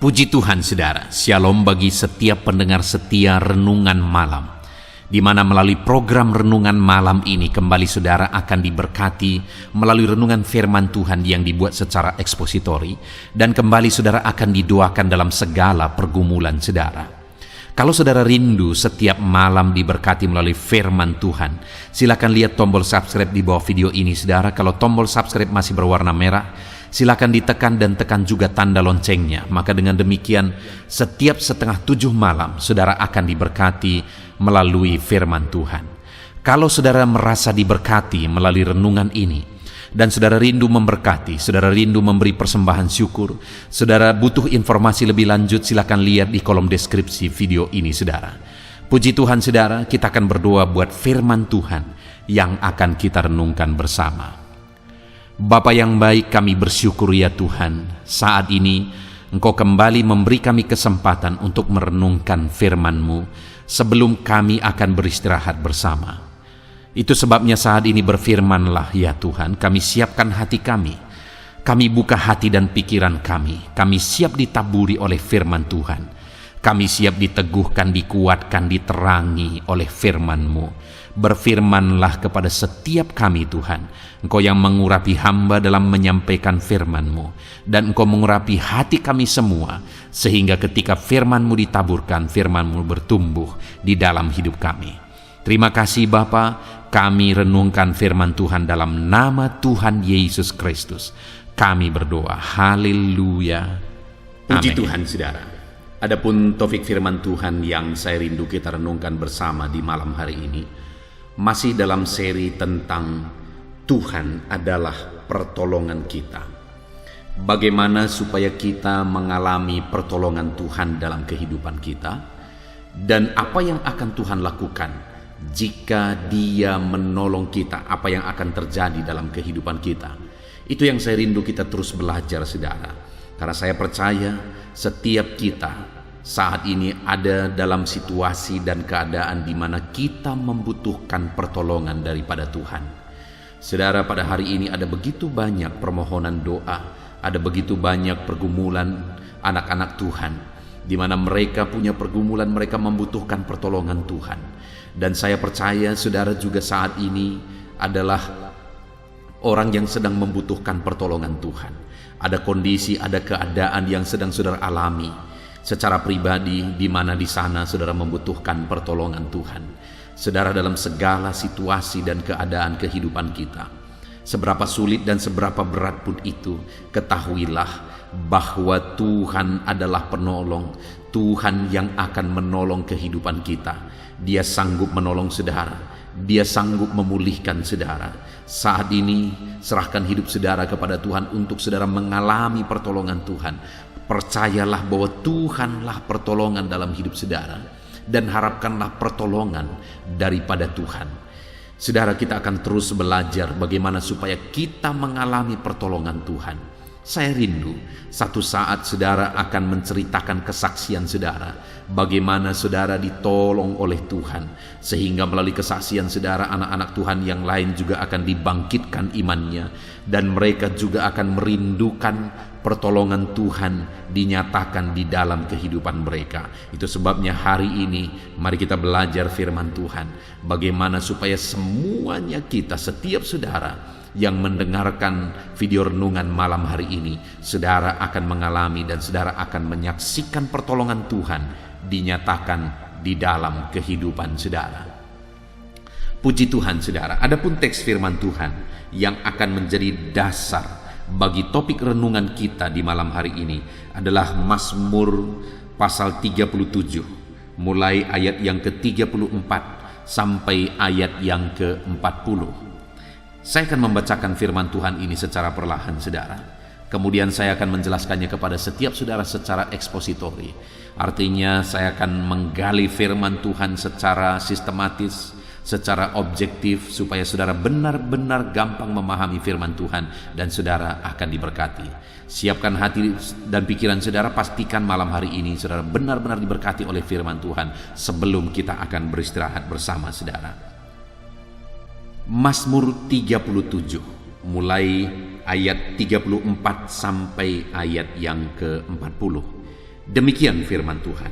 Puji Tuhan saudara, shalom bagi setiap pendengar setia Renungan Malam, di mana melalui program Renungan Malam ini kembali saudara akan diberkati melalui renungan firman Tuhan yang dibuat secara ekspositori, dan kembali saudara akan didoakan dalam segala pergumulan saudara. Kalau saudara rindu setiap malam diberkati melalui firman Tuhan, silakan lihat tombol subscribe di bawah video ini saudara. Kalau tombol subscribe masih berwarna merah, silakan ditekan dan tekan juga tanda loncengnya. Maka dengan demikian setiap 6:30 malam saudara akan diberkati melalui firman Tuhan. Kalau saudara merasa diberkati melalui renungan ini, dan saudara rindu memberkati, saudara rindu memberi persembahan syukur, saudara butuh informasi lebih lanjut, silakan lihat di kolom deskripsi video ini saudara. Puji Tuhan saudara, kita akan berdoa buat firman Tuhan yang akan kita renungkan bersama. Bapa yang baik, kami bersyukur ya Tuhan, saat ini Engkau kembali memberi kami kesempatan untuk merenungkan firman-Mu sebelum kami akan beristirahat bersama. Itu sebabnya saat ini berfirmanlah ya Tuhan, kami siapkan hati kami buka hati dan pikiran kami siap ditaburi oleh firman Tuhan, kami siap diteguhkan, dikuatkan, diterangi oleh firman-Mu. Berfirmanlah kepada setiap kami Tuhan, Engkau yang mengurapi hamba dalam menyampaikan firman-Mu, dan Engkau mengurapi hati kami semua, sehingga ketika firman-Mu ditaburkan, firman-Mu bertumbuh di dalam hidup kami. Terima kasih Bapa, kami renungkan firman Tuhan dalam nama Tuhan Yesus Kristus. Kami berdoa, haleluya. Puji Tuhan saudara. Adapun topik firman Tuhan yang saya rindu kita renungkan bersama di malam hari ini, masih dalam seri tentang Tuhan adalah pertolongan kita. Bagaimana supaya kita mengalami pertolongan Tuhan dalam kehidupan kita, dan apa yang akan Tuhan lakukan jika Dia menolong kita, apa yang akan terjadi dalam kehidupan kita. Itu yang saya rindu kita terus belajar saudara. Karena saya percaya setiap kita saat ini ada dalam situasi dan keadaan di mana kita membutuhkan pertolongan daripada Tuhan. Saudara, pada hari ini ada begitu banyak permohonan doa, ada begitu banyak pergumulan anak-anak Tuhan, di mana mereka punya pergumulan, mereka membutuhkan pertolongan Tuhan. Dan saya percaya saudara juga saat ini adalah orang yang sedang membutuhkan pertolongan Tuhan. Ada kondisi, ada keadaan yang sedang saudara alami secara pribadi, di mana di sana saudara membutuhkan pertolongan Tuhan. Saudara, dalam segala situasi dan keadaan kehidupan kita, seberapa sulit dan seberapa berat pun itu, ketahuilah bahwa Tuhan adalah penolong, Tuhan yang akan menolong kehidupan kita. Dia sanggup menolong saudara, Dia sanggup memulihkan saudara. Saat ini serahkan hidup saudara kepada Tuhan untuk saudara mengalami pertolongan Tuhan. Percayalah bahwa Tuhanlah pertolongan dalam hidup saudara, dan harapkanlah pertolongan daripada Tuhan. Saudara, kita akan terus belajar bagaimana supaya kita mengalami pertolongan Tuhan. Saya rindu satu saat saudara akan menceritakan kesaksian saudara, bagaimana saudara ditolong oleh Tuhan, sehingga melalui kesaksian saudara anak-anak Tuhan yang lain juga akan dibangkitkan imannya, dan mereka juga akan merindukan pertolongan Tuhan dinyatakan di dalam kehidupan mereka. Itu sebabnya hari ini mari kita belajar firman Tuhan, bagaimana supaya semuanya kita, setiap saudara yang mendengarkan video renungan malam hari ini, saudara akan mengalami dan saudara akan menyaksikan pertolongan Tuhan dinyatakan di dalam kehidupan saudara. Puji Tuhan saudara. Adapun teks firman Tuhan yang akan menjadi dasar bagi topik renungan kita di malam hari ini adalah Mazmur pasal 37, mulai ayat yang ke-34 sampai ayat yang ke-40. Saya akan membacakan firman Tuhan ini secara perlahan saudara. Kemudian saya akan menjelaskannya kepada setiap saudara secara ekspositori. Artinya saya akan menggali firman Tuhan secara sistematis, secara objektif, supaya saudara benar-benar gampang memahami firman Tuhan dan saudara akan diberkati. Siapkan hati dan pikiran saudara, pastikan malam hari ini saudara benar-benar diberkati oleh firman Tuhan sebelum kita akan beristirahat bersama saudara. Mazmur 37 mulai ayat 34 sampai ayat yang ke-40. Demikian firman Tuhan.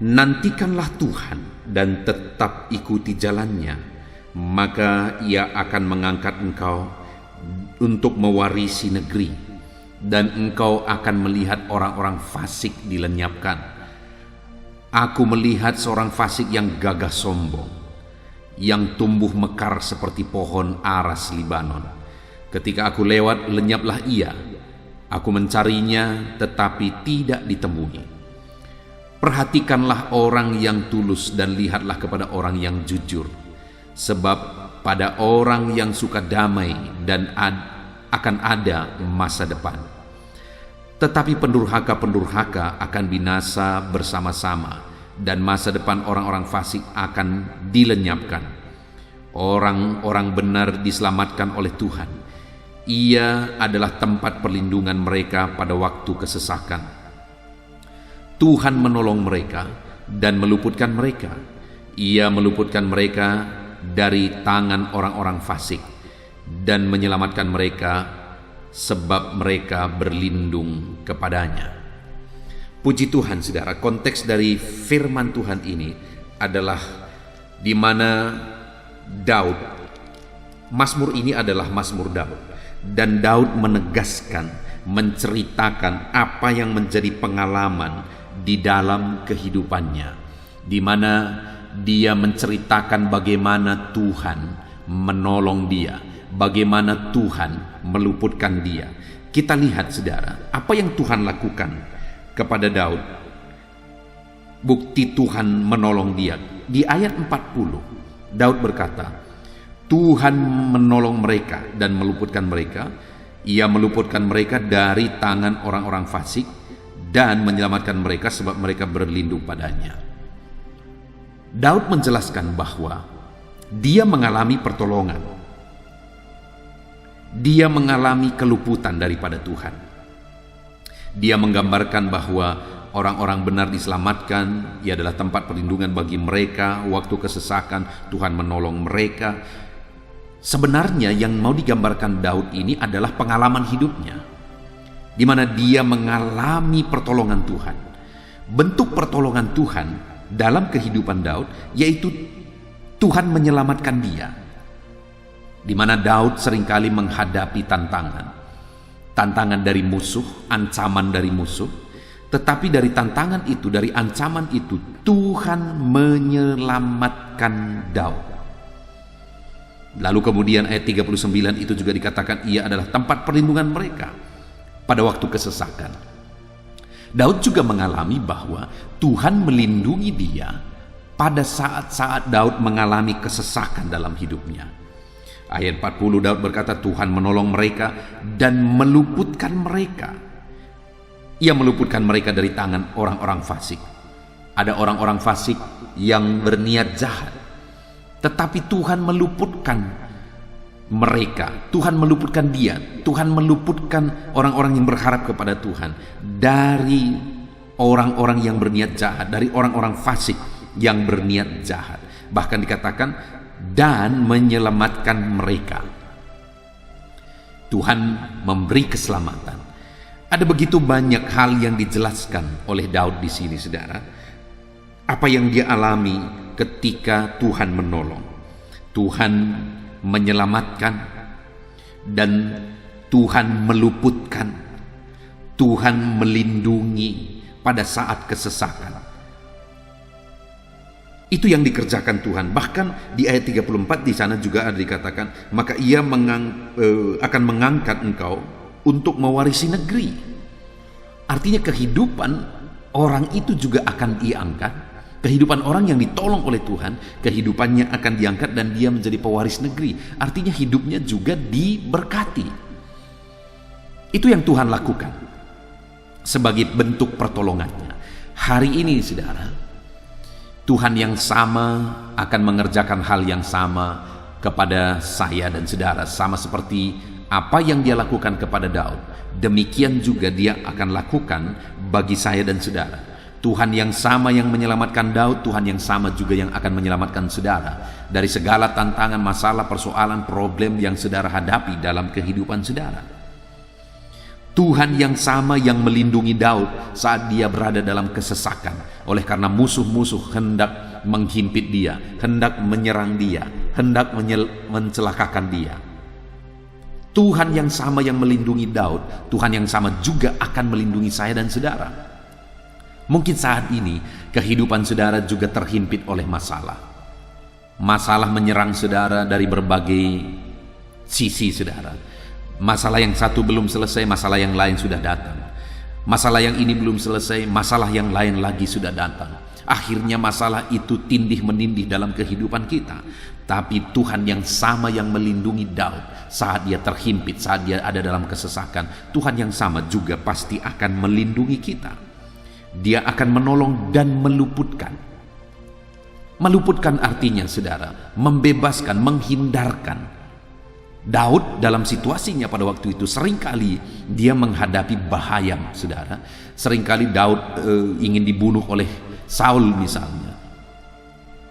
Nantikanlah Tuhan dan tetap ikuti jalannya, maka Ia akan mengangkat engkau untuk mewarisi negeri, dan engkau akan melihat orang-orang fasik dilenyapkan. Aku melihat seorang fasik yang gagah sombong, yang tumbuh mekar seperti pohon aras Libanon. Ketika aku lewat, lenyaplah ia. Aku mencarinya, tetapi tidak ditemui. Perhatikanlah orang yang tulus dan lihatlah kepada orang yang jujur. Sebab pada orang yang suka damai dan akan ada masa depan. Tetapi pendurhaka-pendurhaka akan binasa bersama-sama, dan masa depan orang-orang fasik akan dilenyapkan. Orang-orang benar diselamatkan oleh Tuhan. Ia adalah tempat perlindungan mereka pada waktu kesesakan. Tuhan menolong mereka dan meluputkan mereka. Ia meluputkan mereka dari tangan orang-orang fasik dan menyelamatkan mereka sebab mereka berlindung kepadanya. Puji Tuhan, saudara, konteks dari firman Tuhan ini adalah di mana Daud, Mazmur ini adalah Mazmur Daud. Dan Daud menegaskan, menceritakan apa yang menjadi pengalaman di dalam kehidupannya, di mana dia menceritakan bagaimana Tuhan menolong dia, bagaimana Tuhan meluputkan dia. Kita lihat, saudara, apa yang Tuhan lakukan kepada Daud. Bukti Tuhan menolong dia. Di ayat 40, Daud berkata, Tuhan menolong mereka dan meluputkan mereka. Ia meluputkan mereka dari tangan orang-orang fasik dan menyelamatkan mereka sebab mereka berlindung padanya. Daud menjelaskan bahwa dia mengalami pertolongan. Dia mengalami keluputan daripada Tuhan. Dia menggambarkan bahwa orang-orang benar diselamatkan. Ia adalah tempat perlindungan bagi mereka. Waktu kesesakan, Tuhan menolong mereka. Sebenarnya yang mau digambarkan Daud ini adalah pengalaman hidupnya, di mana dia mengalami pertolongan Tuhan. Bentuk pertolongan Tuhan dalam kehidupan Daud yaitu Tuhan menyelamatkan dia, di mana Daud seringkali menghadapi tantangan dari musuh, ancaman dari musuh. Tetapi dari tantangan itu, dari ancaman itu, Tuhan menyelamatkan Daud. Lalu kemudian ayat 39 itu juga dikatakan ia adalah tempat perlindungan mereka pada waktu kesesakan. Daud juga mengalami bahwa Tuhan melindungi dia pada saat-saat Daud mengalami kesesakan dalam hidupnya. Ayat 40 Daud berkata, Tuhan menolong mereka dan meluputkan mereka. Ia meluputkan mereka dari tangan orang-orang fasik. Ada orang-orang fasik yang berniat jahat, tetapi Tuhan meluputkan mereka. Tuhan meluputkan dia. Tuhan meluputkan orang-orang yang berharap kepada Tuhan dari orang-orang yang berniat jahat, dari orang-orang fasik yang berniat jahat. Bahkan dikatakan, dan menyelamatkan mereka. Tuhan memberi keselamatan. Ada begitu banyak hal yang dijelaskan oleh Daud di sini, saudara. Apa yang dia alami ketika Tuhan menolong, Tuhan menyelamatkan, dan Tuhan meluputkan, Tuhan melindungi pada saat kesesakan. Itu yang dikerjakan Tuhan. Bahkan di ayat 34 di sana juga ada dikatakan, maka ia akan mengangkat engkau untuk mewarisi negeri. Artinya kehidupan orang itu juga akan diangkat. Kehidupan orang yang ditolong oleh Tuhan, kehidupannya akan diangkat dan dia menjadi pewaris negeri. Artinya hidupnya juga diberkati. Itu yang Tuhan lakukan sebagai bentuk pertolongannya. Hari ini, saudara, Tuhan yang sama akan mengerjakan hal yang sama kepada saya dan saudara. Sama seperti apa yang dia lakukan kepada Daud, demikian juga dia akan lakukan bagi saya dan saudara. Tuhan yang sama yang menyelamatkan Daud, Tuhan yang sama juga yang akan menyelamatkan saudara dari segala tantangan, masalah, persoalan, problem yang saudara hadapi dalam kehidupan saudara. Tuhan yang sama yang melindungi Daud saat dia berada dalam kesesakan, oleh karena musuh-musuh hendak menghimpit dia, hendak menyerang dia, hendak mencelakakan dia. Tuhan yang sama yang melindungi Daud, Tuhan yang sama juga akan melindungi saya dan saudara. Mungkin saat ini kehidupan saudara juga terhimpit oleh masalah. Masalah menyerang saudara dari berbagai sisi saudara. Masalah yang satu belum selesai, masalah yang lain sudah datang. Masalah yang ini belum selesai, masalah yang lain lagi sudah datang. Akhirnya masalah itu tindih menindih dalam kehidupan kita. Tapi Tuhan yang sama yang melindungi Daud saat dia terhimpit, saat dia ada dalam kesesakan, Tuhan yang sama juga pasti akan melindungi kita. Dia akan menolong dan meluputkan. Meluputkan artinya saudara, membebaskan, menghindarkan. Daud dalam situasinya pada waktu itu seringkali dia menghadapi bahaya saudara. Seringkali Daud ingin dibunuh oleh Saul misalnya.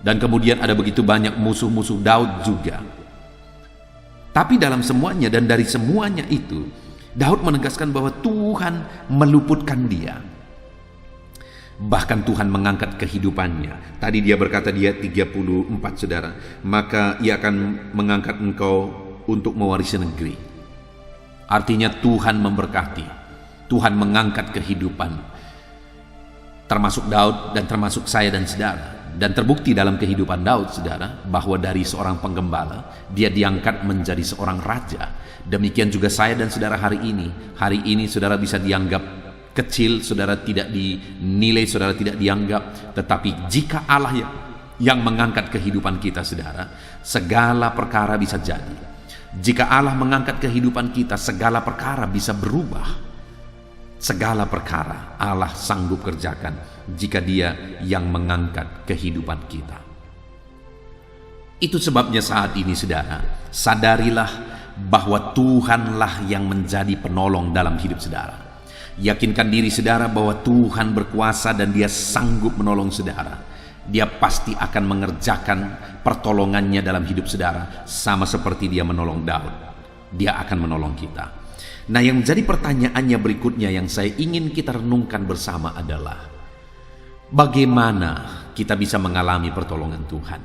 Dan kemudian ada begitu banyak musuh-musuh Daud juga. Tapi dalam semuanya dan dari semuanya itu, Daud menegaskan bahwa Tuhan meluputkan dia. Bahkan Tuhan mengangkat kehidupannya. Tadi dia berkata dia 34 saudara, maka ia akan mengangkat engkau untuk mewarisi negeri. Artinya Tuhan memberkati, Tuhan mengangkat kehidupan, termasuk Daud dan termasuk saya dan saudara. Dan terbukti dalam kehidupan Daud saudara, bahwa dari seorang penggembala dia diangkat menjadi seorang raja. Demikian juga saya dan saudara hari ini. Hari ini saudara bisa dianggap kecil, saudara tidak dinilai, saudara tidak dianggap. Tetapi jika Allah yang mengangkat kehidupan kita saudara, segala perkara bisa jadi. Jika Allah mengangkat kehidupan kita, segala perkara bisa berubah. Segala perkara Allah sanggup kerjakan jika Dia yang mengangkat kehidupan kita. Itu sebabnya saat ini saudara, sadarilah bahwa Tuhanlah yang menjadi penolong dalam hidup saudara. Yakinkan diri saudara bahwa Tuhan berkuasa dan Dia sanggup menolong saudara. Dia pasti akan mengerjakan pertolongannya dalam hidup saudara, sama seperti dia menolong Daud. Dia akan menolong kita. Nah, yang menjadi pertanyaannya berikutnya yang saya ingin kita renungkan bersama adalah, bagaimana kita bisa mengalami pertolongan Tuhan?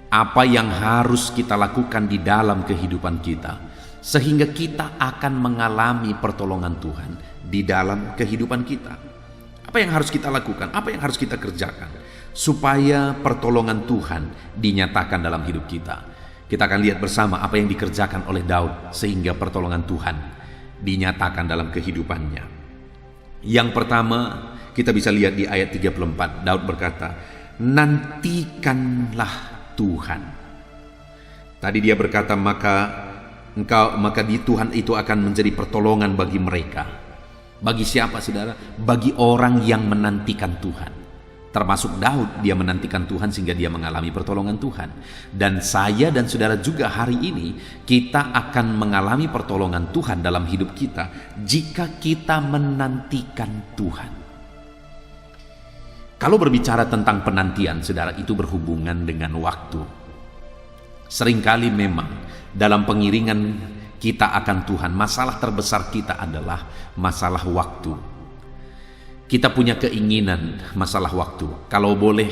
Apa yang harus kita lakukan di dalam kehidupan kita sehingga kita akan mengalami pertolongan Tuhan di dalam kehidupan kita? Apa yang harus kita lakukan? Apa yang harus kita kerjakan supaya pertolongan Tuhan dinyatakan dalam hidup kita? Kita akan lihat bersama apa yang dikerjakan oleh Daud sehingga pertolongan Tuhan dinyatakan dalam kehidupannya. Yang pertama, kita bisa lihat di ayat 34. Daud berkata, "Nantikanlah Tuhan." Tadi dia berkata, maka di Tuhan itu akan menjadi pertolongan bagi mereka. Bagi siapa saudara? Bagi orang yang menantikan Tuhan. Termasuk Daud, dia menantikan Tuhan sehingga dia mengalami pertolongan Tuhan. Dan saya dan saudara juga hari ini, kita akan mengalami pertolongan Tuhan dalam hidup kita jika kita menantikan Tuhan. Kalau berbicara tentang penantian, saudara, itu berhubungan dengan waktu. Seringkali memang dalam pengiringan kita akan Tuhan, masalah terbesar kita adalah masalah waktu. Kita punya keinginan masalah waktu. Kalau boleh,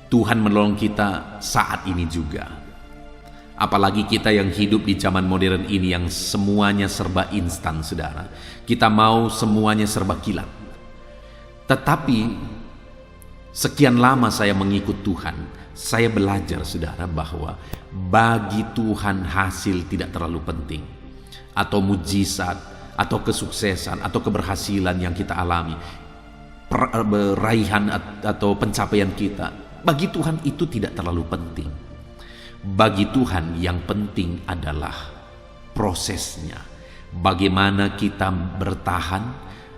Tuhan menolong kita saat ini juga. Apalagi kita yang hidup di zaman modern ini yang semuanya serba instan, saudara. Kita mau semuanya serba kilat. Tetapi sekian lama saya mengikut Tuhan, saya belajar saudara bahwa bagi Tuhan hasil tidak terlalu penting. Atau mujizat, atau kesuksesan, atau keberhasilan yang kita alami, raihan atau pencapaian kita, bagi Tuhan itu tidak terlalu penting. Bagi Tuhan yang penting adalah prosesnya. Bagaimana kita bertahan,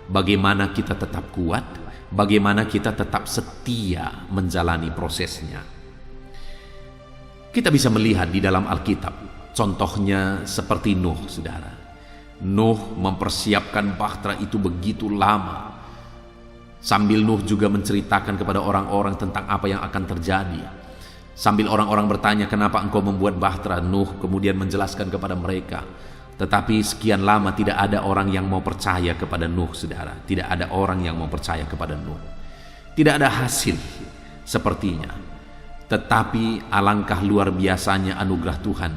bagaimana kita tetap kuat, bagaimana kita tetap setia menjalani prosesnya. Kita bisa melihat di dalam Alkitab, contohnya seperti Nuh, saudara. Nuh mempersiapkan bahtera itu begitu lama. Sambil Nuh juga menceritakan kepada orang-orang tentang apa yang akan terjadi. Sambil orang-orang bertanya, kenapa engkau membuat bahtera? Nuh kemudian menjelaskan kepada mereka Tetapi sekian lama tidak ada orang yang mau percaya kepada Nuh, saudara. Tidak ada orang yang mau percaya kepada Nuh. Tidak ada hasil sepertinya. Tetapi alangkah luar biasanya anugerah Tuhan,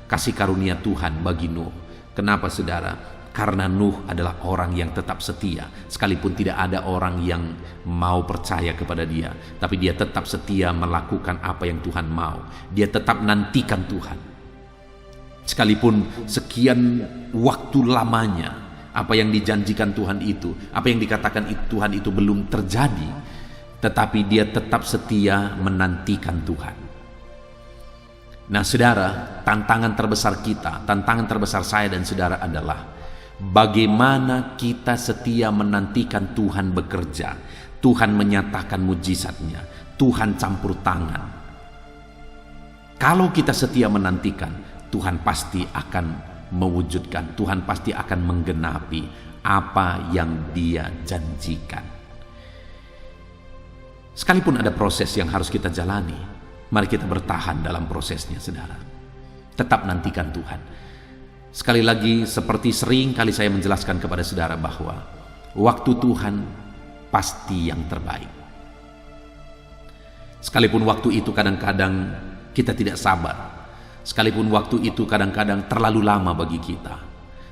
kasih karunia Tuhan bagi Nuh. Kenapa, saudara? Karena Nuh adalah orang yang tetap setia. Sekalipun tidak ada orang yang mau percaya kepada dia, tapi dia tetap setia melakukan apa yang Tuhan mau. Dia tetap nantikan Tuhan. Sekalipun sekian waktu lamanya apa yang dijanjikan Tuhan itu, apa yang dikatakan Tuhan itu belum terjadi, tetapi dia tetap setia menantikan Tuhan. Nah, saudara, tantangan terbesar kita, tantangan terbesar saya dan saudara adalah bagaimana kita setia menantikan Tuhan bekerja, Tuhan menyatakan mujizatnya, Tuhan campur tangan. Kalau kita setia menantikan, Tuhan pasti akan mewujudkan, Tuhan pasti akan menggenapi apa yang Dia janjikan. Sekalipun ada proses yang harus kita jalani, mari kita bertahan dalam prosesnya, saudara. Tetap nantikan Tuhan. Sekali lagi, seperti sering kali saya menjelaskan kepada saudara bahwa waktu Tuhan pasti yang terbaik. Sekalipun waktu itu kadang-kadang kita tidak sabar, sekalipun waktu itu kadang-kadang terlalu lama bagi kita,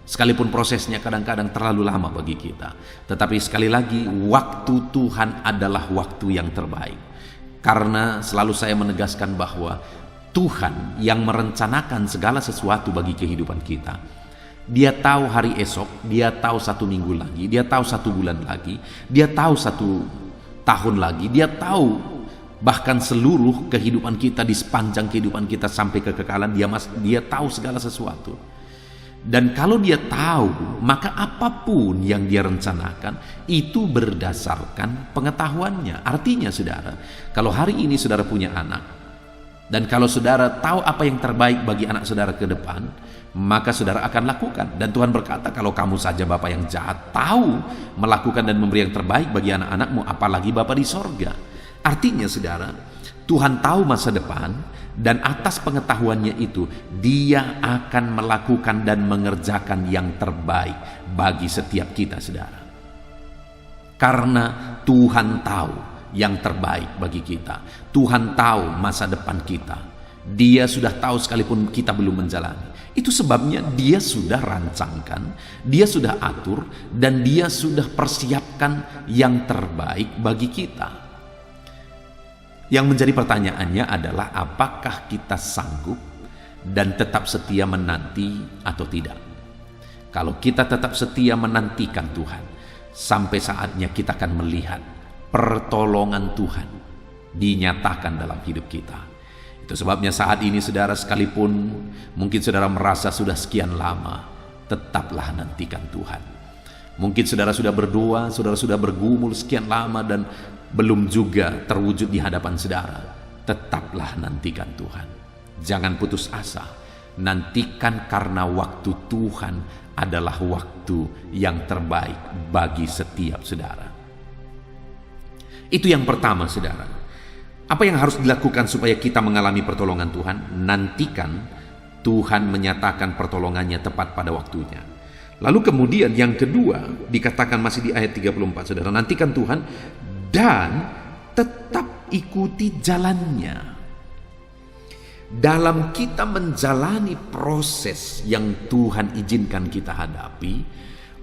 sekalipun prosesnya kadang-kadang terlalu lama bagi kita, tetapi sekali lagi waktu Tuhan adalah waktu yang terbaik. Karena selalu saya menegaskan bahwa Tuhan yang merencanakan segala sesuatu bagi kehidupan kita. Dia tahu hari esok, Dia tahu 1 minggu lagi, Dia tahu 1 bulan lagi, Dia tahu 1 tahun lagi, Dia tahu bahkan seluruh kehidupan kita, di sepanjang kehidupan kita sampai kekekalan. Dia tahu segala sesuatu. Dan kalau Dia tahu, maka apapun yang Dia rencanakan itu berdasarkan pengetahuannya. Artinya, saudara, kalau hari ini saudara punya anak, dan kalau saudara tahu apa yang terbaik bagi anak saudara ke depan, maka saudara akan lakukan. Dan Tuhan berkata, kalau kamu saja Bapa yang jahat tahu melakukan dan memberi yang terbaik bagi anak-anakmu, apalagi Bapa di sorga. Artinya, saudara, Tuhan tahu masa depan, dan atas pengetahuannya itu Dia akan melakukan dan mengerjakan yang terbaik bagi setiap kita, saudara. Karena Tuhan tahu yang terbaik bagi kita. Tuhan tahu masa depan kita. Dia sudah tahu sekalipun kita belum menjalani. Itu sebabnya Dia sudah rancangkan, Dia sudah atur, dan Dia sudah persiapkan yang terbaik bagi kita. Yang menjadi pertanyaannya adalah apakah kita sanggup dan tetap setia menanti atau tidak. Kalau kita tetap setia menantikan Tuhan, sampai saatnya kita akan melihat pertolongan Tuhan dinyatakan dalam hidup kita. Itu sebabnya saat ini, saudara, sekalipun mungkin saudara merasa sudah sekian lama, tetaplah nantikan Tuhan. Mungkin saudara sudah berdoa, saudara sudah bergumul sekian lama dan belum juga terwujud di hadapan saudara. Tetaplah nantikan Tuhan. Jangan putus asa. Nantikan, karena waktu Tuhan adalah waktu yang terbaik bagi setiap saudara. Itu yang pertama, saudara. Apa yang harus dilakukan supaya kita mengalami pertolongan Tuhan? Nantikan Tuhan menyatakan pertolongannya tepat pada waktunya. Lalu kemudian yang kedua dikatakan masih di ayat 34, saudara. Nantikan Tuhan dan tetap ikuti jalannya. Dalam kita menjalani proses yang Tuhan izinkan kita hadapi,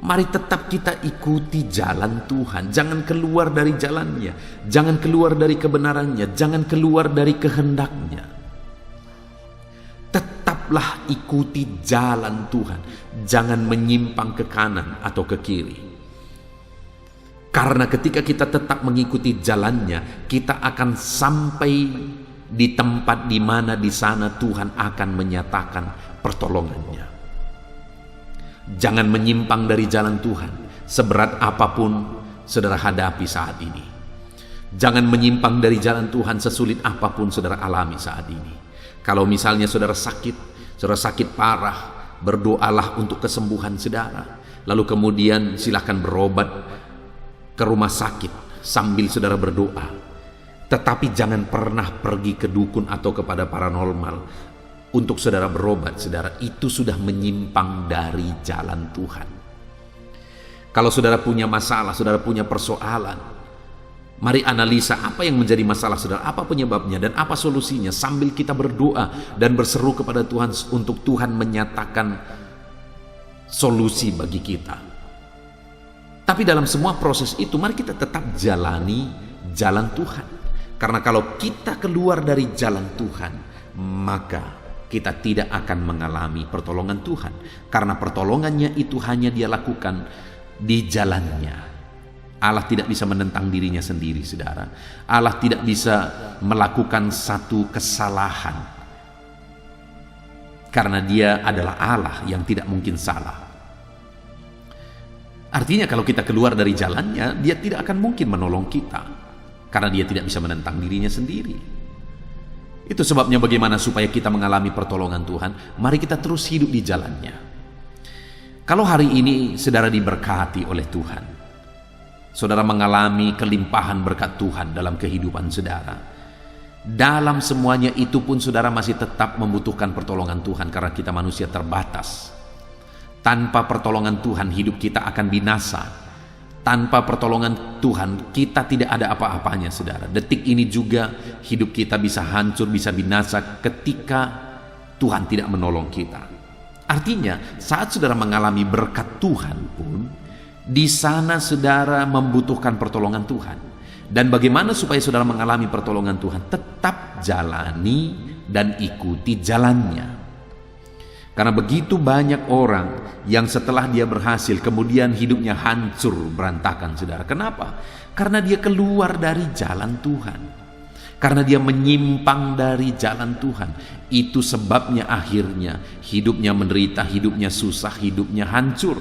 mari tetap kita ikuti jalan Tuhan. Jangan keluar dari jalannya, jangan keluar dari kebenarannya, jangan keluar dari kehendaknya. Tetaplah ikuti jalan Tuhan. Jangan menyimpang ke kanan atau ke kiri. Karena ketika kita tetap mengikuti jalannya, kita akan sampai di tempat di mana di sana Tuhan akan menyatakan pertolongannya. Jangan menyimpang dari jalan Tuhan, seberat apapun saudara hadapi saat ini. Jangan menyimpang dari jalan Tuhan, sesulit apapun saudara alami saat ini. Kalau misalnya saudara sakit parah, berdoalah untuk kesembuhan saudara. Lalu kemudian silakan berobat ke rumah sakit sambil saudara berdoa. Tetapi jangan pernah pergi ke dukun atau kepada paranormal untuk saudara berobat, saudara, itu sudah menyimpang dari jalan Tuhan. Kalau saudara punya masalah, saudara punya persoalan, mari analisa apa yang menjadi masalah saudara, apa penyebabnya dan apa solusinya, sambil kita berdoa dan berseru kepada Tuhan untuk Tuhan menyatakan solusi bagi kita. Tapi dalam semua proses itu, mari kita tetap jalani jalan Tuhan. Karena kalau kita keluar dari jalan Tuhan, maka kita tidak akan mengalami pertolongan Tuhan. Karena pertolongannya itu hanya Dia lakukan di jalannya. Allah tidak bisa menentang dirinya sendiri, saudara. Allah tidak bisa melakukan satu kesalahan. Karena Dia adalah Allah yang tidak mungkin salah. Artinya kalau kita keluar dari jalannya, Dia tidak akan mungkin menolong kita. Karena Dia tidak bisa menentang dirinya sendiri. Itu sebabnya bagaimana supaya kita mengalami pertolongan Tuhan, mari kita terus hidup di jalannya. Kalau hari ini saudara diberkati oleh Tuhan, saudara mengalami kelimpahan berkat Tuhan dalam kehidupan saudara, dalam semuanya itu pun saudara masih tetap membutuhkan pertolongan Tuhan karena kita manusia terbatas. Tanpa pertolongan Tuhan hidup kita akan binasa. Tanpa pertolongan Tuhan kita tidak ada apa-apanya, saudara. Detik ini juga hidup kita bisa hancur, bisa binasa ketika Tuhan tidak menolong kita. Artinya saat saudara mengalami berkat Tuhan pun, di sana saudara membutuhkan pertolongan Tuhan. Dan bagaimana supaya saudara mengalami pertolongan Tuhan? Tetap jalani dan ikuti jalannya. Karena begitu banyak orang yang setelah dia berhasil kemudian hidupnya hancur berantakan, saudara. Kenapa? Karena dia keluar dari jalan Tuhan. Karena dia menyimpang dari jalan Tuhan. Itu sebabnya akhirnya hidupnya menderita, hidupnya susah, hidupnya hancur.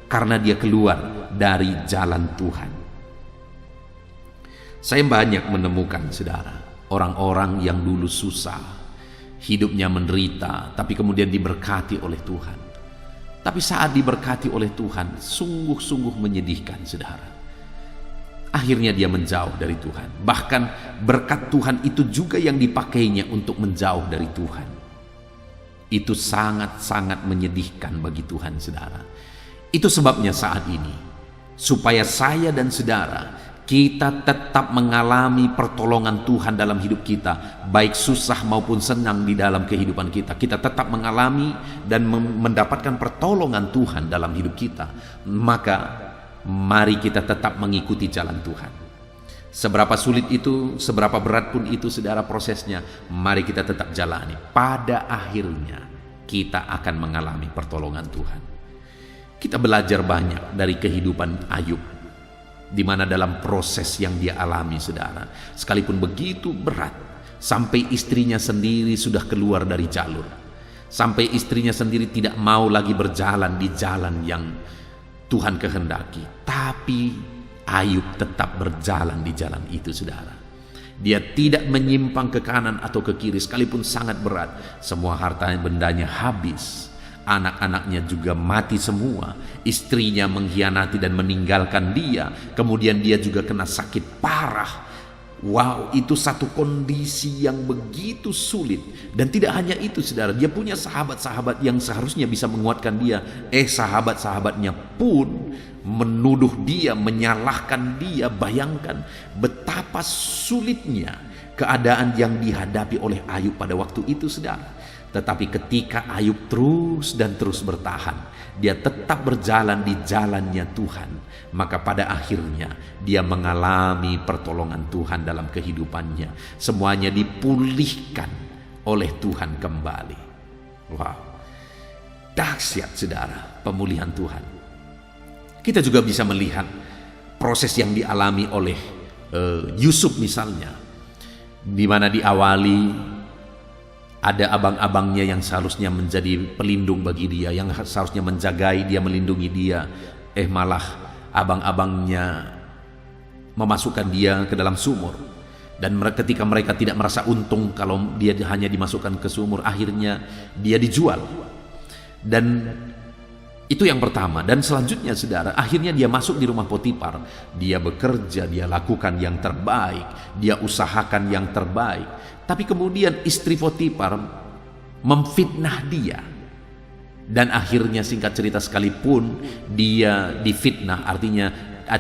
Karena dia keluar dari jalan Tuhan. Saya banyak menemukan, saudara, orang-orang yang dulu susah, hidupnya menderita, tapi kemudian diberkati oleh Tuhan. Tapi saat diberkati oleh Tuhan, sungguh-sungguh menyedihkan, saudara. Akhirnya dia menjauh dari Tuhan. Bahkan berkat Tuhan itu juga yang dipakainya untuk menjauh dari Tuhan. Itu sangat-sangat menyedihkan bagi Tuhan, saudara. Itu sebabnya saat ini, supaya saya dan saudara kita tetap mengalami pertolongan Tuhan dalam hidup kita, baik susah maupun senang di dalam kehidupan kita. Kita tetap mengalami dan mendapatkan pertolongan Tuhan dalam hidup kita. Maka mari kita tetap mengikuti jalan Tuhan. Seberapa sulit itu, seberapa berat pun itu, saudara, prosesnya, mari kita tetap jalani. Pada akhirnya kita akan mengalami pertolongan Tuhan. Kita belajar banyak dari kehidupan Ayub, di mana dalam proses yang dia alami, saudara, sekalipun begitu berat, sampai istrinya sendiri sudah keluar dari jalur, sampai istrinya sendiri tidak mau lagi berjalan di jalan yang Tuhan kehendaki, tapi Ayub tetap berjalan di jalan itu, saudara. Dia tidak menyimpang ke kanan atau ke kiri, sekalipun sangat berat. Semua harta bendanya habis, anak-anaknya juga mati semua, istrinya mengkhianati dan meninggalkan dia, kemudian dia juga kena sakit parah. Wow, itu satu kondisi yang begitu sulit. Dan tidak hanya itu, saudara, dia punya sahabat-sahabat yang seharusnya bisa menguatkan dia. Sahabat-sahabatnya pun menuduh dia, menyalahkan dia. Bayangkan betapa sulitnya keadaan yang dihadapi oleh Ayub pada waktu itu, saudara. Tetapi ketika Ayub terus dan terus bertahan, dia tetap berjalan di jalannya Tuhan, maka pada akhirnya dia mengalami pertolongan Tuhan dalam kehidupannya. Semuanya dipulihkan oleh Tuhan kembali. Wow, dahsyat, saudara, pemulihan Tuhan. Kita juga bisa melihat proses yang dialami oleh Yusuf misalnya, di mana diawali ada abang-abangnya yang seharusnya menjadi pelindung bagi dia, yang seharusnya menjagai dia, melindungi dia. Malah abang-abangnya memasukkan dia ke dalam sumur. Dan ketika mereka tidak merasa untung kalau dia hanya dimasukkan ke sumur, akhirnya dia dijual. Dan itu yang pertama. Dan selanjutnya, saudara, akhirnya dia masuk di rumah Potifar. Dia bekerja, dia lakukan yang terbaik, dia usahakan yang terbaik. Tapi kemudian istri Potifar memfitnah dia. Dan akhirnya singkat cerita, sekalipun dia difitnah, artinya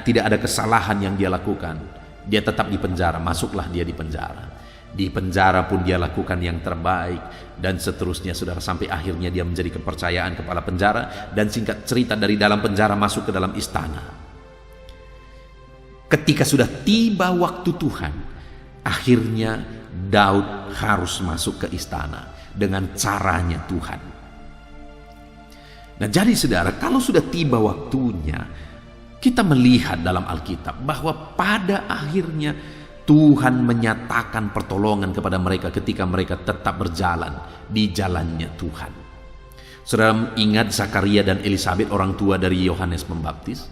tidak ada kesalahan yang dia lakukan, dia tetap di penjara. Masuklah dia di penjara. Di penjara pun dia lakukan yang terbaik, dan seterusnya saudara, sampai akhirnya dia menjadi kepercayaan kepala penjara. Dan singkat cerita, dari dalam penjara masuk ke dalam istana. Ketika sudah tiba waktu Tuhan, akhirnya Daud harus masuk ke istana dengan caranya Tuhan. Nah, jadi saudara, kalau sudah tiba waktunya, kita melihat dalam Alkitab bahwa pada akhirnya Tuhan menyatakan pertolongan kepada mereka ketika mereka tetap berjalan di jalannya Tuhan. Saudara ingat Zakaria dan Elisabet, orang tua dari Yohanes Pembaptis?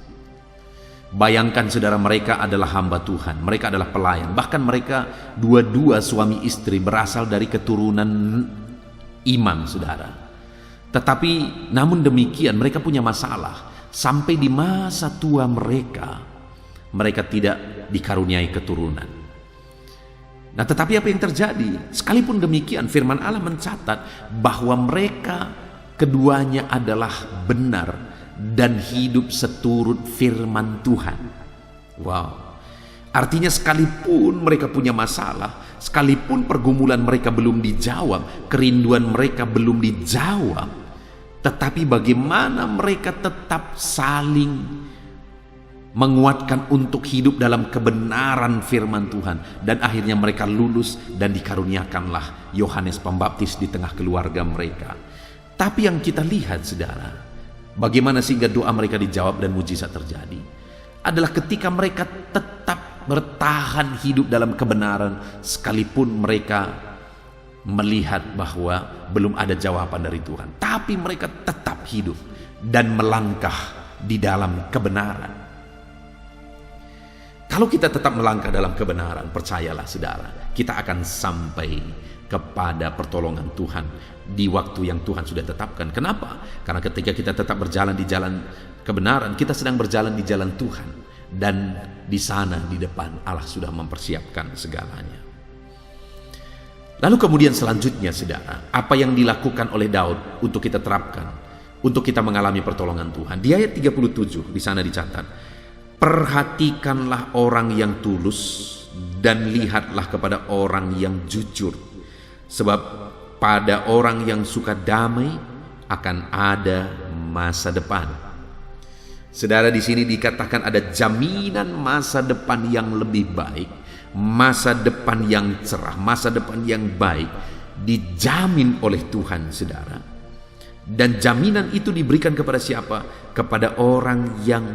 Bayangkan saudara, mereka adalah hamba Tuhan, mereka adalah pelayan. Bahkan mereka dua-dua suami istri berasal dari keturunan imam, saudara. Tetapi namun demikian mereka punya masalah. Sampai di masa tua mereka tidak dikaruniai keturunan. Nah, tetapi apa yang terjadi? Sekalipun demikian, firman Allah mencatat bahwa mereka keduanya adalah benar dan hidup seturut firman Tuhan. Wow. Artinya sekalipun mereka punya masalah, sekalipun pergumulan mereka belum dijawab, kerinduan mereka belum dijawab, tetapi bagaimana mereka tetap saling menguatkan untuk hidup dalam kebenaran firman Tuhan. Dan akhirnya mereka lulus dan dikaruniakanlah Yohanes Pembaptis di tengah keluarga mereka. Tapi yang kita lihat saudara, bagaimana sehingga doa mereka dijawab dan mujizat terjadi, adalah ketika mereka tetap bertahan hidup dalam kebenaran, sekalipun mereka melihat bahwa belum ada jawaban dari Tuhan. Tapi mereka tetap hidup dan melangkah di dalam kebenaran. Kalau kita tetap melangkah dalam kebenaran, percayalah saudara, kita akan sampai kepada pertolongan Tuhan di waktu yang Tuhan sudah tetapkan. Kenapa? Karena ketika kita tetap berjalan di jalan kebenaran, kita sedang berjalan di jalan Tuhan. Dan di sana di depan Allah sudah mempersiapkan segalanya. Lalu kemudian selanjutnya saudara, apa yang dilakukan oleh Daud untuk kita terapkan, untuk kita mengalami pertolongan Tuhan? Di ayat 37 di sana dicatat, perhatikanlah orang yang tulus dan lihatlah kepada orang yang jujur, sebab pada orang yang suka damai akan ada masa depan. Saudara, di sini dikatakan ada jaminan masa depan yang lebih baik, masa depan yang cerah, masa depan yang baik dijamin oleh Tuhan, saudara. Dan jaminan itu diberikan kepada siapa? Kepada orang yang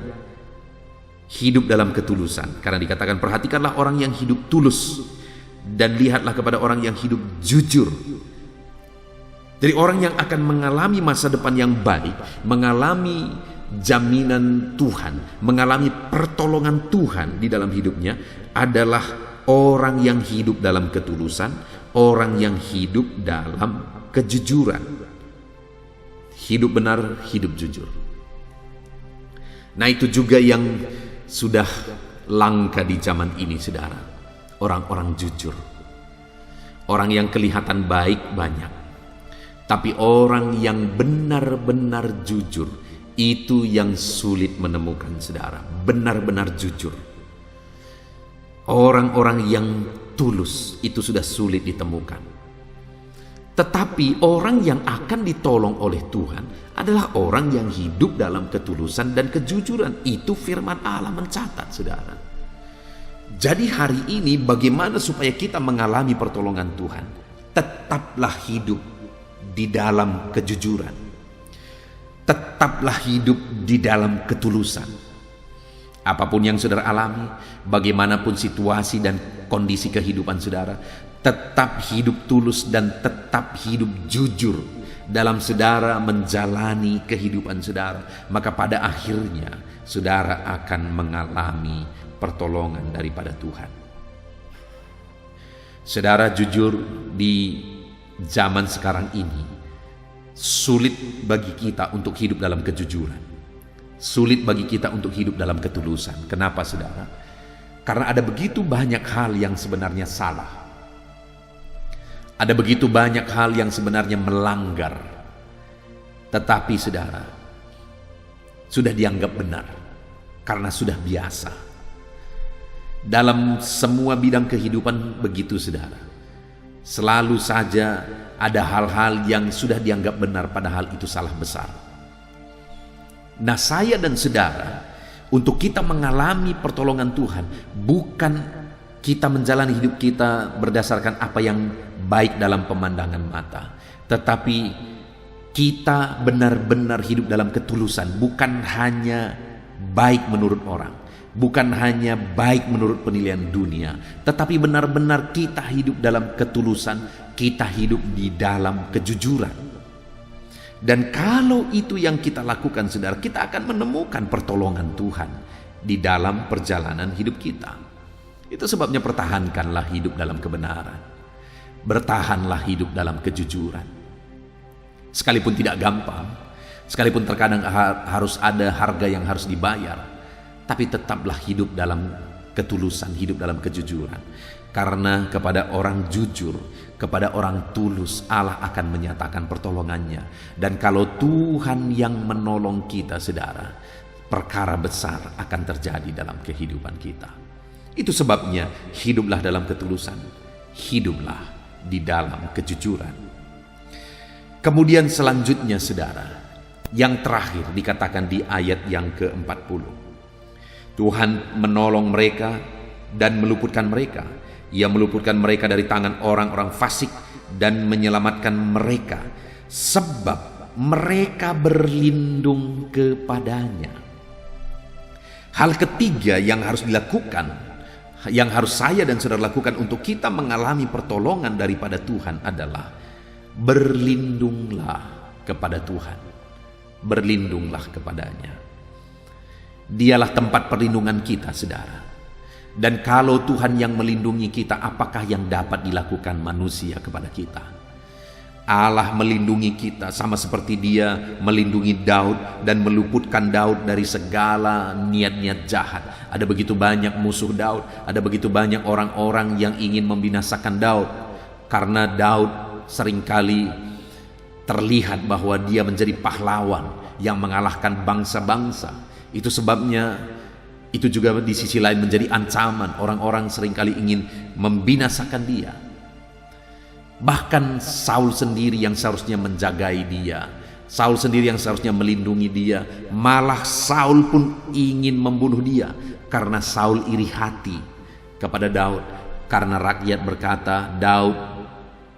hidup dalam ketulusan. Karena dikatakan perhatikanlah orang yang hidup tulus dan lihatlah kepada orang yang hidup jujur. Jadi orang yang akan mengalami masa depan yang baik, mengalami jaminan Tuhan, mengalami pertolongan Tuhan di dalam hidupnya adalah orang yang hidup dalam ketulusan, orang yang hidup dalam kejujuran. Hidup benar, hidup jujur. Nah, itu juga yang sudah langka di zaman ini, saudara. Orang-orang jujur. Orang yang kelihatan baik banyak. Tapi orang yang benar-benar jujur, itu yang sulit menemukan, saudara. Benar-benar jujur. Orang-orang yang tulus itu sudah sulit ditemukan. Tetapi orang yang akan ditolong oleh Tuhan adalah orang yang hidup dalam ketulusan dan kejujuran. Itu firman Allah mencatat, saudara. Jadi hari ini bagaimana supaya kita mengalami pertolongan Tuhan? Tetaplah hidup di dalam kejujuran. Tetaplah hidup di dalam ketulusan. Apapun yang saudara alami, bagaimanapun situasi dan kondisi kehidupan saudara, tetap hidup tulus dan tetap hidup jujur dalam saudara menjalani kehidupan saudara. Maka pada akhirnya saudara akan mengalami pertolongan daripada Tuhan. Saudara, jujur di zaman sekarang ini sulit bagi kita untuk hidup dalam kejujuran. Sulit bagi kita untuk hidup dalam ketulusan. Kenapa, saudara? Karena ada begitu banyak hal yang sebenarnya salah. Ada begitu banyak hal yang sebenarnya melanggar, tetapi saudara, sudah dianggap benar karena sudah biasa. Dalam semua bidang kehidupan begitu saudara. Selalu saja ada hal-hal yang sudah dianggap benar padahal itu salah besar. Nah, saya dan saudara, untuk kita mengalami pertolongan Tuhan, bukan kita menjalani hidup kita berdasarkan apa yang baik dalam pemandangan mata, tetapi kita benar-benar hidup dalam ketulusan, bukan hanya baik menurut orang, bukan hanya baik menurut penilaian dunia, tetapi benar-benar kita hidup dalam ketulusan, kita hidup di dalam kejujuran. Dan kalau itu yang kita lakukan saudara, kita akan menemukan pertolongan Tuhan di dalam perjalanan hidup kita. Itu sebabnya pertahankanlah hidup dalam kebenaran, bertahanlah hidup dalam kejujuran. Sekalipun tidak gampang, sekalipun terkadang harus ada harga yang harus dibayar, tapi tetaplah hidup dalam ketulusan, hidup dalam kejujuran. Karena kepada orang jujur, kepada orang tulus, Allah akan menyatakan pertolongannya. Dan kalau Tuhan yang menolong kita saudara, perkara besar akan terjadi dalam kehidupan kita. Itu sebabnya hiduplah dalam ketulusan, hiduplah di dalam kejujuran. Kemudian selanjutnya saudara, yang terakhir dikatakan di ayat yang ke-40. Tuhan menolong mereka dan meluputkan mereka. Ia meluputkan mereka dari tangan orang-orang fasik dan menyelamatkan mereka sebab mereka berlindung kepadanya. Hal ketiga yang harus dilakukan, yang harus saya dan saudara lakukan untuk kita mengalami pertolongan daripada Tuhan adalah berlindunglah kepada Tuhan. Berlindunglah kepadanya. Dialah tempat perlindungan kita saudara. Dan kalau Tuhan yang melindungi kita, apakah yang dapat dilakukan manusia kepada kita? Allah melindungi kita sama seperti Dia melindungi Daud dan meluputkan Daud dari segala niat-niat jahat. Ada begitu banyak musuh Daud, ada begitu banyak orang-orang yang ingin membinasakan Daud. Karena Daud seringkali terlihat bahwa dia menjadi pahlawan yang mengalahkan bangsa-bangsa. Itu sebabnya itu juga di sisi lain menjadi ancaman. Orang-orang seringkali ingin membinasakan dia. Bahkan Saul sendiri yang seharusnya menjagai dia, Saul sendiri yang seharusnya melindungi dia, malah Saul pun ingin membunuh dia. Karena Saul iri hati kepada Daud. Karena rakyat berkata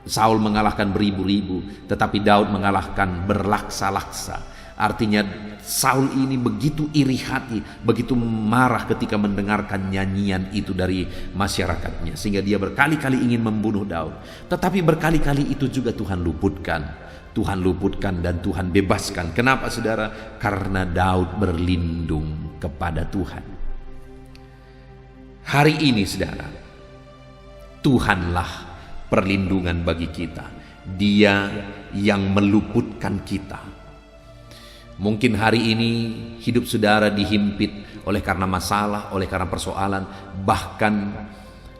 Saul mengalahkan beribu-ribu, tetapi Daud mengalahkan berlaksa-laksa. Artinya Saul ini begitu iri hati, begitu marah ketika mendengarkan nyanyian itu dari masyarakatnya, sehingga dia berkali-kali ingin membunuh Daud. Tetapi berkali-kali itu juga Tuhan luputkan. Tuhan luputkan dan Tuhan bebaskan. Kenapa saudara? Karena Daud berlindung kepada Tuhan. Hari ini saudara, Tuhanlah perlindungan bagi kita. Dia yang meluputkan kita. Mungkin hari ini hidup saudara dihimpit oleh karena masalah, oleh karena persoalan, bahkan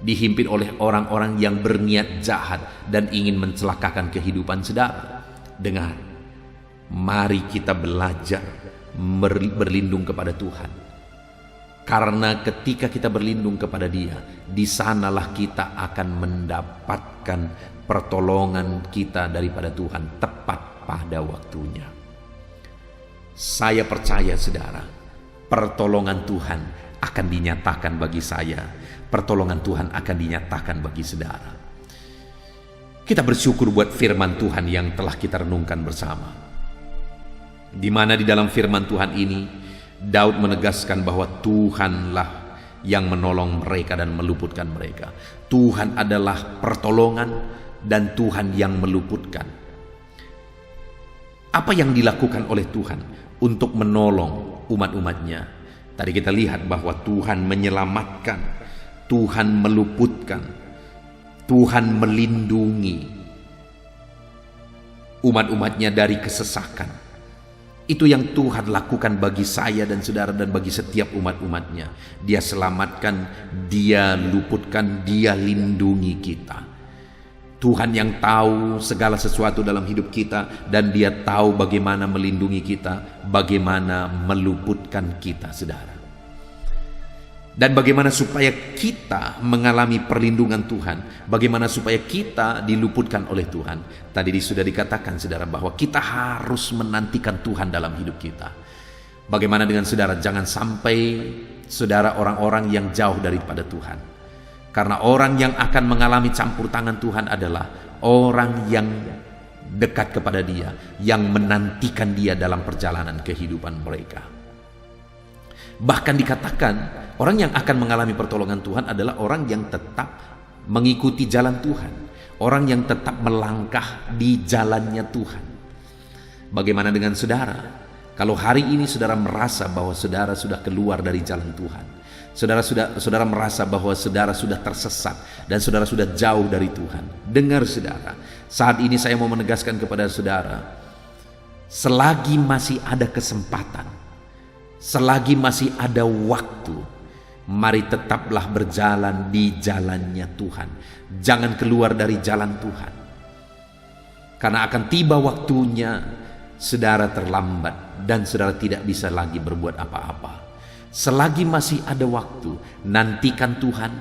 dihimpit oleh orang-orang yang berniat jahat dan ingin mencelakakan kehidupan saudara. Dengar, mari kita belajar berlindung kepada Tuhan. Karena ketika kita berlindung kepada Dia, di sanalah kita akan mendapatkan pertolongan kita daripada Tuhan tepat pada waktunya. Saya percaya saudara, pertolongan Tuhan akan dinyatakan bagi saya, pertolongan Tuhan akan dinyatakan bagi saudara. Kita bersyukur buat firman Tuhan yang telah kita renungkan bersama. Di mana di dalam firman Tuhan ini, Daud menegaskan bahwa Tuhanlah yang menolong mereka dan meluputkan mereka. Tuhan adalah pertolongan dan Tuhan yang meluputkan. Apa yang dilakukan oleh Tuhan untuk menolong umat-umatnya? Tadi kita lihat bahwa Tuhan menyelamatkan, Tuhan meluputkan, Tuhan melindungi umat-umatnya dari kesesakan. Itu yang Tuhan lakukan bagi saya dan saudara dan bagi setiap umat-umatnya. Dia selamatkan, Dia luputkan, Dia lindungi kita. Tuhan yang tahu segala sesuatu dalam hidup kita, dan Dia tahu bagaimana melindungi kita, bagaimana meluputkan kita, saudara. Dan bagaimana supaya kita mengalami perlindungan Tuhan, bagaimana supaya kita diluputkan oleh Tuhan. Tadi sudah dikatakan, saudara, bahwa kita harus menantikan Tuhan dalam hidup kita. Bagaimana dengan saudara? Jangan sampai saudara orang-orang yang jauh daripada Tuhan. Karena orang yang akan mengalami campur tangan Tuhan adalah orang yang dekat kepada Dia, yang menantikan Dia dalam perjalanan kehidupan mereka. Bahkan dikatakan, orang yang akan mengalami pertolongan Tuhan adalah orang yang tetap mengikuti jalan Tuhan, orang yang tetap melangkah di jalannya Tuhan. Bagaimana dengan saudara? Kalau hari ini saudara merasa bahwa saudara sudah keluar dari jalan Tuhan, saudara merasa bahwa saudara sudah tersesat dan saudara sudah jauh dari Tuhan, dengar saudara, saat ini saya mau menegaskan kepada saudara, selagi masih ada kesempatan, selagi masih ada waktu, mari tetaplah berjalan di jalannya Tuhan. Jangan keluar dari jalan Tuhan, karena akan tiba waktunya saudara terlambat dan saudara tidak bisa lagi berbuat apa-apa. Selagi masih ada waktu, nantikan Tuhan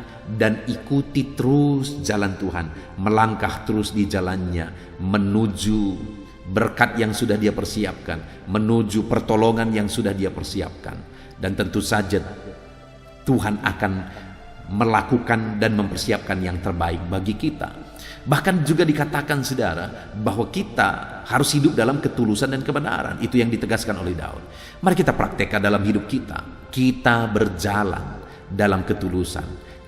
dan ikuti terus jalan Tuhan, melangkah terus di jalannya, menuju berkat yang sudah Dia persiapkan, menuju pertolongan yang sudah Dia persiapkan. Dan tentu saja Tuhan akan melakukan dan mempersiapkan yang terbaik bagi kita. Bahkan juga dikatakan, saudara, bahwa kita harus hidup dalam ketulusan dan kebenaran. Itu yang ditegaskan oleh Daud. Mari kita praktekkan dalam hidup kita. Kita berjalan dalam ketulusan,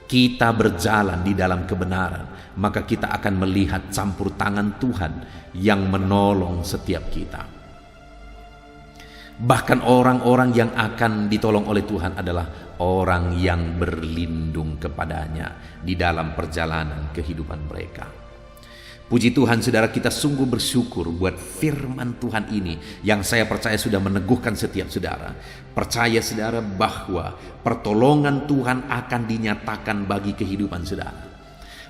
kita berjalan di dalam kebenaran, maka kita akan melihat campur tangan Tuhan yang menolong setiap kita. Bahkan orang-orang yang akan ditolong oleh Tuhan adalah orang yang berlindung kepadanya di dalam perjalanan kehidupan mereka. Puji Tuhan, saudara, kita sungguh bersyukur buat firman Tuhan ini yang saya percaya sudah meneguhkan setiap saudara. Percaya saudara bahwa pertolongan Tuhan akan dinyatakan bagi kehidupan saudara.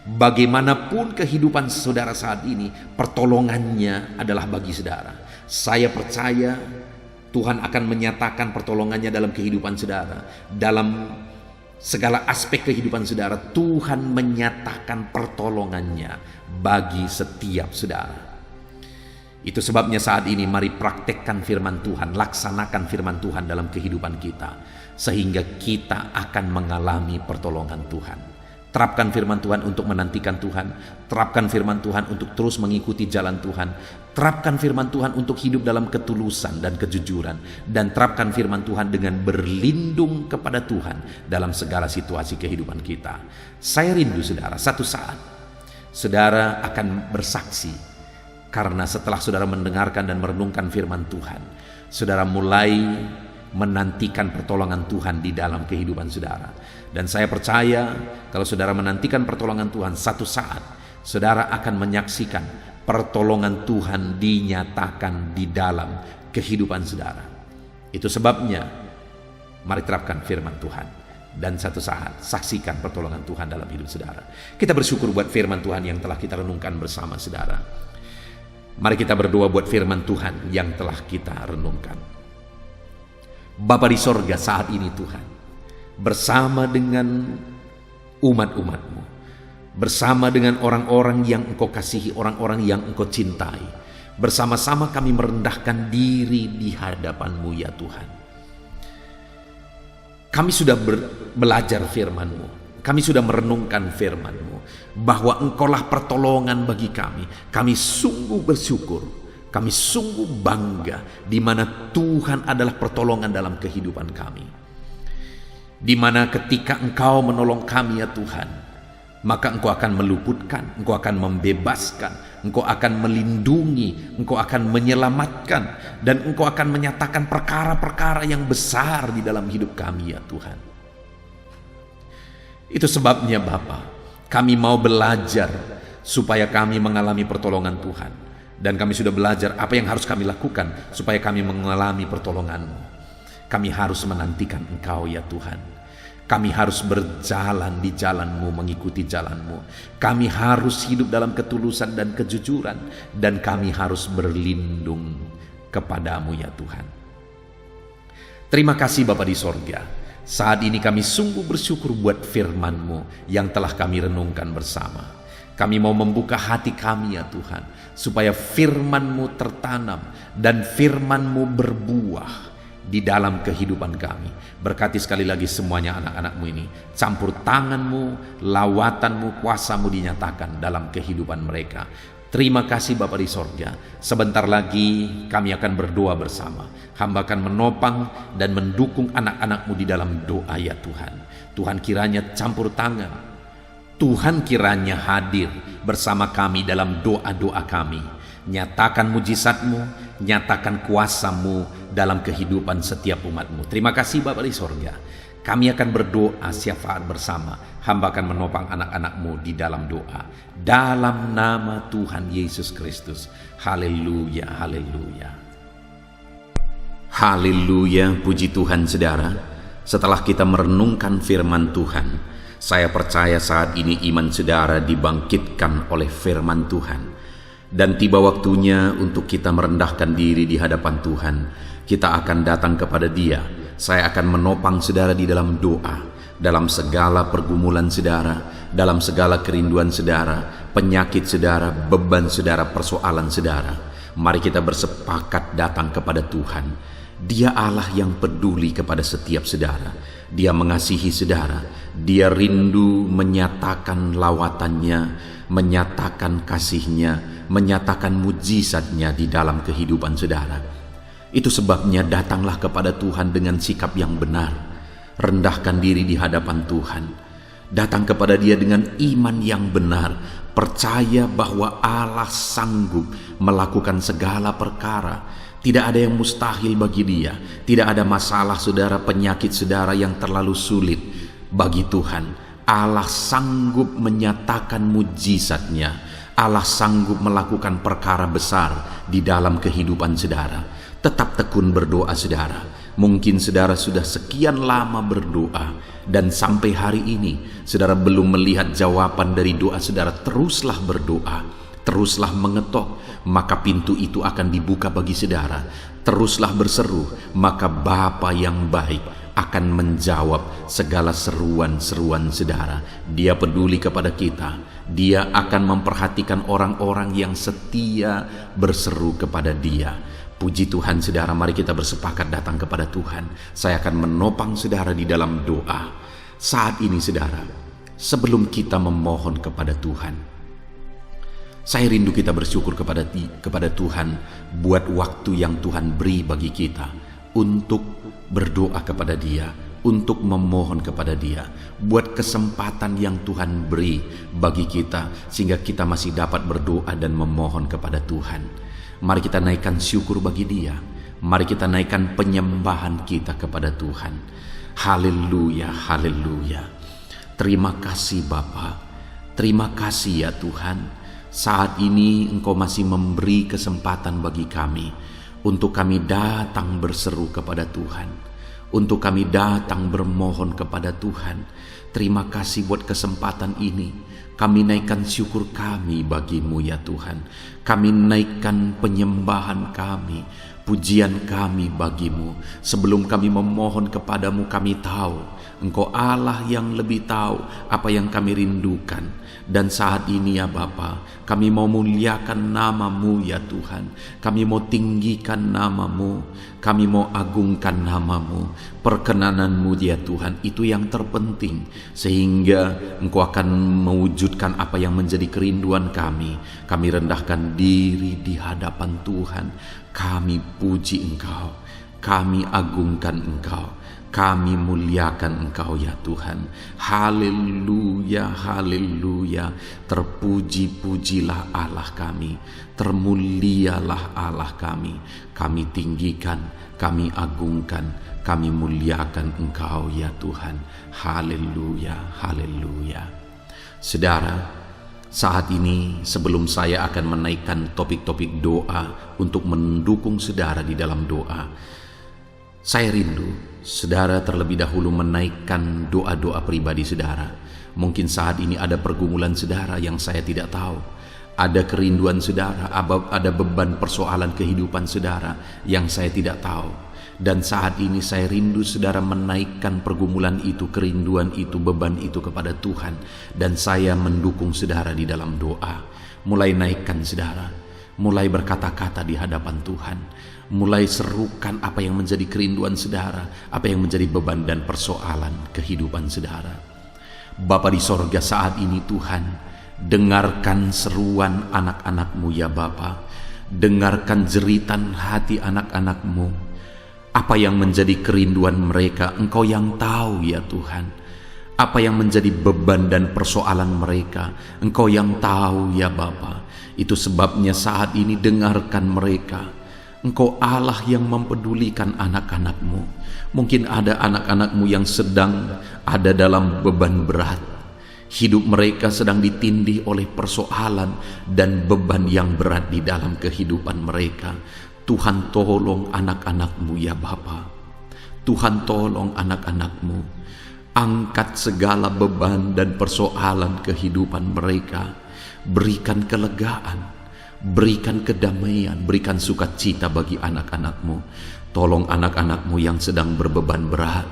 Bagaimanapun kehidupan saudara saat ini, pertolongannya adalah bagi saudara. Saya percaya Tuhan akan menyatakan pertolongannya dalam kehidupan saudara. Dalam segala aspek kehidupan saudara, Tuhan menyatakan pertolongannya bagi setiap saudara. Itu sebabnya saat ini mari praktekkan firman Tuhan, laksanakan firman Tuhan dalam kehidupan kita, sehingga kita akan mengalami pertolongan Tuhan. Terapkan firman Tuhan untuk menantikan Tuhan, terapkan firman Tuhan untuk terus mengikuti jalan Tuhan, terapkan firman Tuhan untuk hidup dalam ketulusan dan kejujuran, dan terapkan firman Tuhan dengan berlindung kepada Tuhan dalam segala situasi kehidupan kita. Saya rindu saudara, satu saat saudara akan bersaksi, karena setelah saudara mendengarkan dan merenungkan firman Tuhan, saudara mulai menantikan pertolongan Tuhan di dalam kehidupan saudara. Dan saya percaya kalau saudara menantikan pertolongan Tuhan, satu saat saudara akan menyaksikan pertolongan Tuhan dinyatakan di dalam kehidupan saudara. Itu sebabnya mari terapkan firman Tuhan, dan satu saat saksikan pertolongan Tuhan dalam hidup saudara. Kita bersyukur buat firman Tuhan yang telah kita renungkan bersama saudara. Mari kita berdoa buat firman Tuhan yang telah kita renungkan. Bapa di sorga, saat ini Tuhan, bersama dengan umat-umat-Mu, bersama dengan orang-orang yang Engkau kasihi, orang-orang yang Engkau cintai, bersama-sama kami merendahkan diri di hadapan-Mu ya Tuhan. Kami sudah belajar firman-Mu, kami sudah merenungkan firman-Mu, bahwa Engkaulah pertolongan bagi kami. Kami sungguh bersyukur, kami sungguh bangga di mana Tuhan adalah pertolongan dalam kehidupan kami. Di mana ketika Engkau menolong kami ya Tuhan, maka Engkau akan meluputkan, Engkau akan membebaskan, Engkau akan melindungi, Engkau akan menyelamatkan, dan Engkau akan menyatakan perkara-perkara yang besar di dalam hidup kami ya Tuhan. Itu sebabnya Bapa, kami mau belajar supaya kami mengalami pertolongan Tuhan. Dan kami sudah belajar apa yang harus kami lakukan supaya kami mengalami pertolongan-Mu. Kami harus menantikan Engkau ya Tuhan. Kami harus berjalan di jalan-Mu, mengikuti jalan-Mu. Kami harus hidup dalam ketulusan dan kejujuran. Dan kami harus berlindung kepada-Mu ya Tuhan. Terima kasih Bapa di sorga. Saat ini kami sungguh bersyukur buat firman-Mu yang telah kami renungkan bersama. Kami mau membuka hati kami ya Tuhan, supaya firman-Mu tertanam dan firman-Mu berbuah di dalam kehidupan kami. Berkati sekali lagi semuanya anak-anak-Mu ini. Campur tangan-Mu, lawatan-Mu, kuasa-Mu dinyatakan dalam kehidupan mereka. Terima kasih Bapa di sorga. Sebentar lagi kami akan berdoa bersama. Hamba akan menopang dan mendukung anak-anak-Mu di dalam doa ya Tuhan. Tuhan kiranya campur tangan. Tuhan kiranya hadir bersama kami dalam doa-doa kami. Nyatakan mujizat-Mu, nyatakan kuasa-Mu dalam kehidupan setiap umat-Mu. Terima kasih Bapa di sorga. Kami akan berdoa syafaat bersama. Hamba akan menopang anak-anak-Mu di dalam doa. Dalam nama Tuhan Yesus Kristus. Haleluya, haleluya. Haleluya, puji Tuhan saudara. Setelah kita merenungkan firman Tuhan, saya percaya saat ini iman saudara dibangkitkan oleh firman Tuhan. Dan tiba waktunya untuk kita merendahkan diri di hadapan Tuhan. Kita akan datang kepada Dia. Saya akan menopang saudara di dalam doa. Dalam segala pergumulan saudara, dalam segala kerinduan saudara, penyakit saudara, beban saudara, persoalan saudara. Mari kita bersepakat datang kepada Tuhan. Dia Allah yang peduli kepada setiap saudara. Dia mengasihi saudara. Dia rindu menyatakan lawatannya, menyatakan kasihnya, menyatakan mujizatnya di dalam kehidupan saudara. Itu sebabnya datanglah kepada Tuhan dengan sikap yang benar. Rendahkan diri di hadapan Tuhan. Datang kepada Dia dengan iman yang benar. Percaya bahwa Allah sanggup melakukan segala perkara. Tidak ada yang mustahil bagi Dia. Tidak ada masalah saudara, penyakit saudara yang terlalu sulit bagi Tuhan. Allah sanggup menyatakan mujizatnya. Allah sanggup melakukan perkara besar di dalam kehidupan saudara. Tetap tekun berdoa saudara. Mungkin saudara sudah sekian lama berdoa dan sampai hari ini saudara belum melihat jawaban dari doa saudara. Teruslah berdoa, teruslah mengetok, maka pintu itu akan dibuka bagi saudara. Teruslah berseru, maka Bapa yang baik akan menjawab segala seruan-seruan saudara. Dia peduli kepada kita. Dia akan memperhatikan orang-orang yang setia berseru kepada Dia. Puji Tuhan saudara, mari kita bersepakat datang kepada Tuhan. Saya akan menopang saudara di dalam doa. Saat ini saudara, sebelum kita memohon kepada Tuhan, saya rindu kita bersyukur kepada Tuhan buat waktu yang Tuhan beri bagi kita untuk berdoa kepada Dia, untuk memohon kepada Dia, buat kesempatan yang Tuhan beri bagi kita sehingga kita masih dapat berdoa dan memohon kepada Tuhan. Mari kita naikkan syukur bagi Dia. Mari kita naikkan penyembahan kita kepada Tuhan. Haleluya, haleluya. Terima kasih Bapa. Terima kasih ya Tuhan. Saat ini Engkau masih memberi kesempatan bagi kami untuk kami datang berseru kepada Tuhan, untuk kami datang bermohon kepada Tuhan. Terima kasih buat kesempatan ini. Kami naikkan syukur kami bagi-Mu ya Tuhan. Kami naikkan penyembahan kami, pujian kami bagi-Mu. Sebelum kami memohon kepadamu, kami tahu Engkau Allah yang lebih tahu apa yang kami rindukan. Dan saat ini ya Bapa, kami mau muliakan nama-Mu ya Tuhan. Kami mau tinggikan nama-Mu, kami mau agungkan nama-Mu. Perkenanan-Mu ya Tuhan, itu yang terpenting. Sehingga Engkau akan mewujudkan apa yang menjadi kerinduan kami. Kami rendahkan diri di hadapan Tuhan. Kami puji Engkau, kami agungkan Engkau, kami muliakan Engkau ya Tuhan. Haleluya, haleluya. Terpuji-pujilah Allah kami, termulialah Allah kami. Kami tinggikan, kami agungkan, kami muliakan Engkau ya Tuhan. Haleluya, haleluya. Saudara, saat ini sebelum saya akan menaikkan topik-topik doa untuk mendukung saudara di dalam doa, saya rindu Saudara terlebih dahulu menaikkan doa-doa pribadi saudara. Mungkin saat ini ada pergumulan saudara yang saya tidak tahu. Ada kerinduan saudara, ada beban persoalan kehidupan saudara yang saya tidak tahu. Dan saat ini saya rindu saudara menaikkan pergumulan itu, kerinduan itu, beban itu kepada Tuhan. Dan saya mendukung saudara di dalam doa. Mulai naikkan saudara, mulai berkata-kata di hadapan Tuhan, mulai serukan apa yang menjadi kerinduan saudara, apa yang menjadi beban dan persoalan kehidupan saudara. Bapa di sorga, saat ini Tuhan, dengarkan seruan anak-anak-Mu ya Bapa. Dengarkan jeritan hati anak-anak-Mu. Apa yang menjadi kerinduan mereka, Engkau yang tahu ya Tuhan. Apa yang menjadi beban dan persoalan mereka, Engkau yang tahu ya Bapa. Itu sebabnya saat ini dengarkan mereka. Engkau Allah yang mempedulikan anak-anak-Mu. Mungkin ada anak-anak-Mu yang sedang ada dalam beban berat. Hidup mereka sedang ditindih oleh persoalan dan beban yang berat di dalam kehidupan mereka. Tuhan tolong anak-anak-Mu ya Bapa. Tuhan tolong anak-anak-Mu. Angkat segala beban dan persoalan kehidupan mereka. Berikan kelegaan, berikan kedamaian, berikan sukacita bagi anak-anak-Mu. Tolong anak-anak-Mu yang sedang berbeban berat.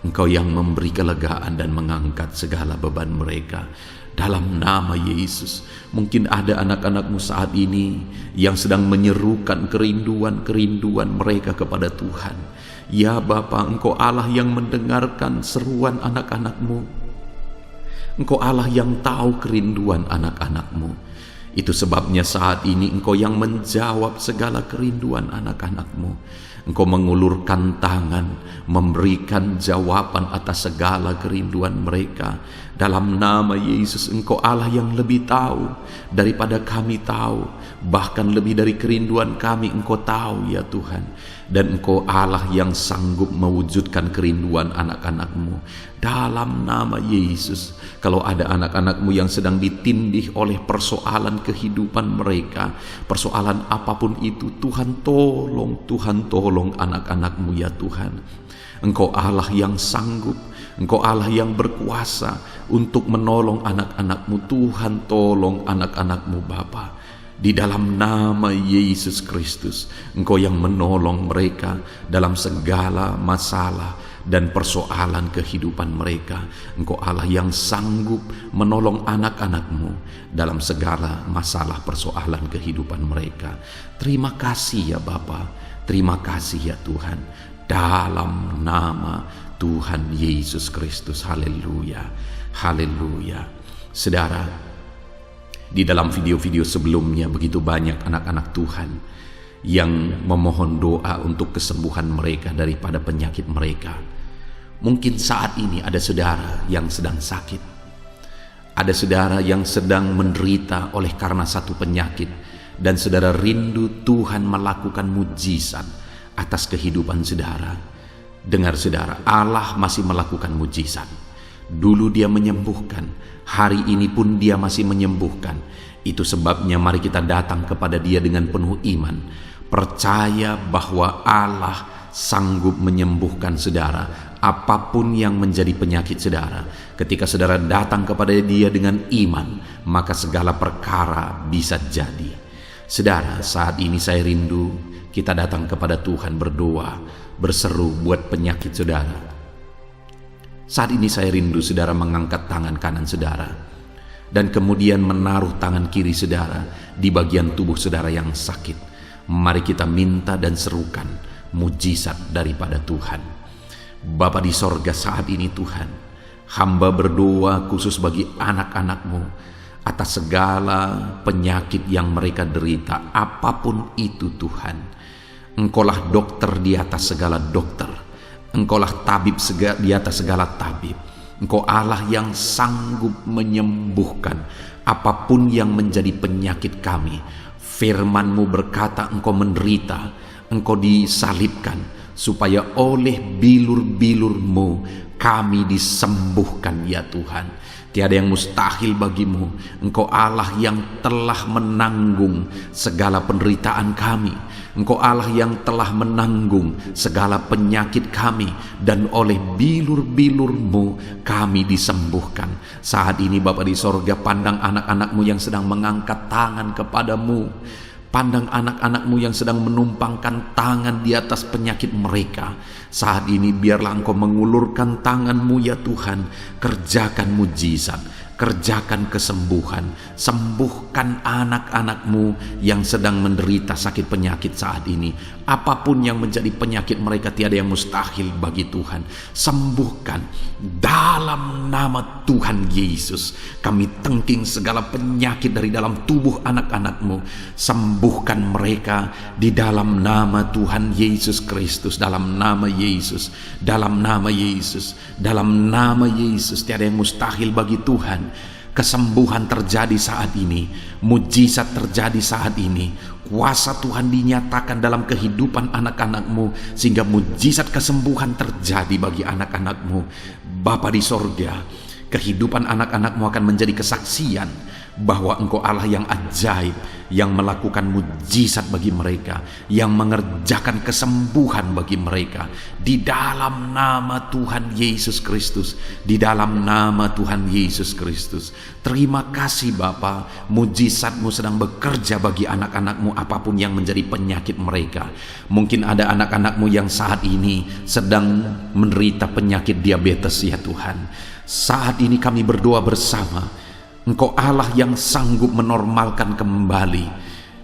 Engkau yang memberi kelegaan dan mengangkat segala beban mereka. Dalam nama Yesus, mungkin ada anak-anak-Mu saat ini yang sedang menyerukan kerinduan-kerinduan mereka kepada Tuhan. Ya Bapa, Engkau Allah yang mendengarkan seruan anak-anak-Mu. Engkau Allah yang tahu kerinduan anak-anak-Mu. Itu sebabnya saat ini Engkau yang menjawab segala kerinduan anak-anak-Mu. Engkau mengulurkan tangan, memberikan jawaban atas segala kerinduan mereka. Dalam nama Yesus, Engkau Allah yang lebih tahu daripada kami tahu. Bahkan lebih dari kerinduan kami Engkau tahu ya Tuhan. Dan Engkau Allah yang sanggup mewujudkan kerinduan anak-anak-Mu. Dalam nama Yesus, kalau ada anak-anak-Mu yang sedang ditindih oleh persoalan kehidupan mereka, persoalan apapun itu, Tuhan tolong anak-anak-Mu ya Tuhan. Engkau Allah yang sanggup, Engkau Allah yang berkuasa untuk menolong anak-anak-Mu. Tuhan tolong anak-anak-Mu Bapa. Di dalam nama Yesus Kristus, Engkau yang menolong mereka dalam segala masalah dan persoalan kehidupan mereka. Engkau Allah yang sanggup menolong anak-anak-Mu dalam segala masalah persoalan kehidupan mereka. Terima kasih ya Bapa, terima kasih ya Tuhan. Dalam nama Tuhan Yesus Kristus, haleluya, haleluya. Saudara, di dalam video-video sebelumnya begitu banyak anak-anak Tuhan yang memohon doa untuk kesembuhan mereka daripada penyakit mereka. Mungkin saat ini ada saudara yang sedang sakit. Ada saudara yang sedang menderita oleh karena satu penyakit. Dan saudara rindu Tuhan melakukan mujizat atas kehidupan saudara. Dengar saudara, Allah masih melakukan mujizat. Dulu Dia menyembuhkan, hari ini pun Dia masih menyembuhkan. Itu sebabnya mari kita datang kepada Dia dengan penuh iman, percaya bahwa Allah sanggup menyembuhkan saudara apapun yang menjadi penyakit saudara. Ketika saudara datang kepada Dia dengan iman, maka segala perkara bisa jadi. Saudara, saat ini saya rindu kita datang kepada Tuhan berdoa, berseru buat penyakit saudara. Saat ini saya rindu saudara mengangkat tangan kanan saudara dan kemudian menaruh tangan kiri saudara di bagian tubuh saudara yang sakit. Mari kita minta dan serukan mujizat daripada Tuhan. Bapa di sorga, saat ini Tuhan, hamba berdoa khusus bagi anak-anak-Mu atas segala penyakit yang mereka derita, apapun itu Tuhan. Engkaulah dokter di atas segala dokter. Engkaulah tabib di atas segala tabib. Engkau Allah yang sanggup menyembuhkan apapun yang menjadi penyakit kami. Firman-Mu berkata Engkau menderita, Engkau disalibkan, supaya oleh bilur-bilur-Mu kami disembuhkan ya Tuhan. Tiada yang mustahil bagimu. Engkau Allah yang telah menanggung segala penderitaan kami. Engkau Allah yang telah menanggung segala penyakit kami, dan oleh bilur-bilur-Mu kami disembuhkan. Saat ini Bapa di sorga, pandang anak-anak-Mu yang sedang mengangkat tangan kepadamu. Pandang anak-anak-Mu yang sedang menumpangkan tangan di atas penyakit mereka. Saat ini biarlah Engkau mengulurkan tangan-Mu ya Tuhan. Kerjakan mujizat, kerjakan kesembuhan. Sembuhkan anak-anak-Mu yang sedang menderita sakit penyakit saat ini. Apapun yang menjadi penyakit mereka, tiada yang mustahil bagi Tuhan. Sembuhkan dalam nama Tuhan Yesus. Kami tengking segala penyakit dari dalam tubuh anak-anak-Mu. Sembuhkan mereka di dalam nama Tuhan Yesus Kristus. Dalam nama Yesus, dalam nama Yesus, dalam nama Yesus. Tiada yang mustahil bagi Tuhan. Kesembuhan terjadi saat ini, mujizat terjadi saat ini, kuasa Tuhan dinyatakan dalam kehidupan anak-anak-Mu, sehingga mujizat kesembuhan terjadi bagi anak-anak-Mu. Bapa di sorga, kehidupan anak-anak-Mu akan menjadi kesaksian bahwa Engkau Allah yang ajaib, yang melakukan mujizat bagi mereka, yang mengerjakan kesembuhan bagi mereka. Di dalam nama Tuhan Yesus Kristus, di dalam nama Tuhan Yesus Kristus. Terima kasih Bapa, mujizat-Mu sedang bekerja bagi anak-anak-Mu apapun yang menjadi penyakit mereka. Mungkin ada anak-anak-Mu yang saat ini sedang menderita penyakit diabetes ya Tuhan. Saat ini kami berdoa bersama, Engkau Allah yang sanggup menormalkan kembali.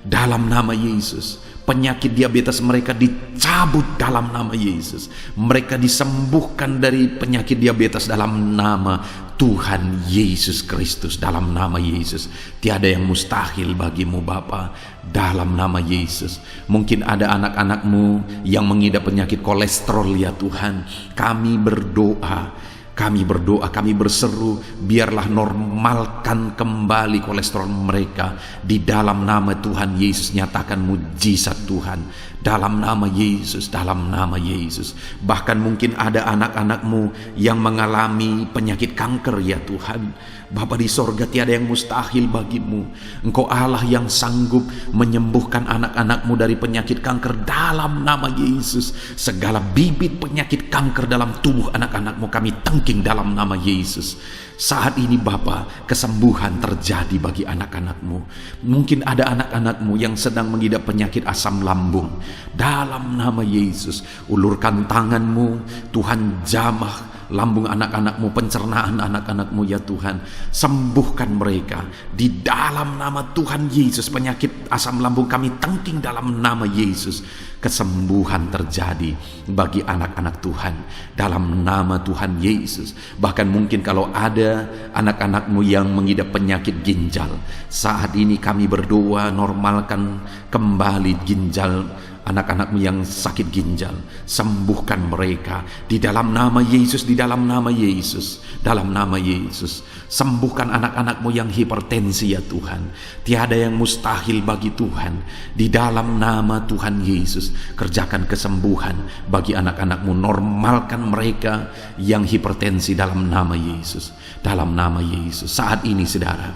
Dalam nama Yesus, penyakit diabetes mereka dicabut dalam nama Yesus. Mereka disembuhkan dari penyakit diabetes dalam nama Tuhan Yesus Kristus. Dalam nama Yesus, tiada yang mustahil bagimu Bapa. Dalam nama Yesus, mungkin ada anak-anak-Mu yang mengidap penyakit kolesterol ya Tuhan. Kami berdoa, kami berseru, biarlah normalkan kembali kolesterol mereka. Di dalam nama Tuhan Yesus, nyatakan mujizat Tuhan. Dalam nama Yesus, dalam nama Yesus. Bahkan mungkin ada anak-anak-Mu yang mengalami penyakit kanker ya Tuhan. Bapa di sorga, tiada yang mustahil bagimu. Engkau Allah yang sanggup menyembuhkan anak-anak-Mu dari penyakit kanker dalam nama Yesus. Segala bibit penyakit kanker dalam tubuh anak-anak-Mu kami tengking dalam nama Yesus. Saat ini Bapa, kesembuhan terjadi bagi anak-anak-Mu. Mungkin ada anak-anak-Mu yang sedang mengidap penyakit asam lambung. Dalam nama Yesus, ulurkan tangan-Mu, Tuhan jamah lambung anak-anak-Mu, pencernaan anak-anak-Mu ya Tuhan. Sembuhkan mereka di dalam nama Tuhan Yesus. Penyakit asam lambung kami tengking dalam nama Yesus. Kesembuhan terjadi bagi anak-anak Tuhan dalam nama Tuhan Yesus. Bahkan mungkin kalau ada anak-anak-Mu yang mengidap penyakit ginjal, saat ini kami berdoa, normalkan kembali ginjal anak-anak-Mu yang sakit ginjal. Sembuhkan mereka di dalam nama Yesus, di dalam nama Yesus, dalam nama Yesus. Sembuhkan anak-anak-Mu yang hipertensi ya Tuhan. Tiada yang mustahil bagi Tuhan. Di dalam nama Tuhan Yesus, kerjakan kesembuhan bagi anak-anak-Mu. Normalkan mereka yang hipertensi dalam nama Yesus, dalam nama Yesus. Saat ini saudara,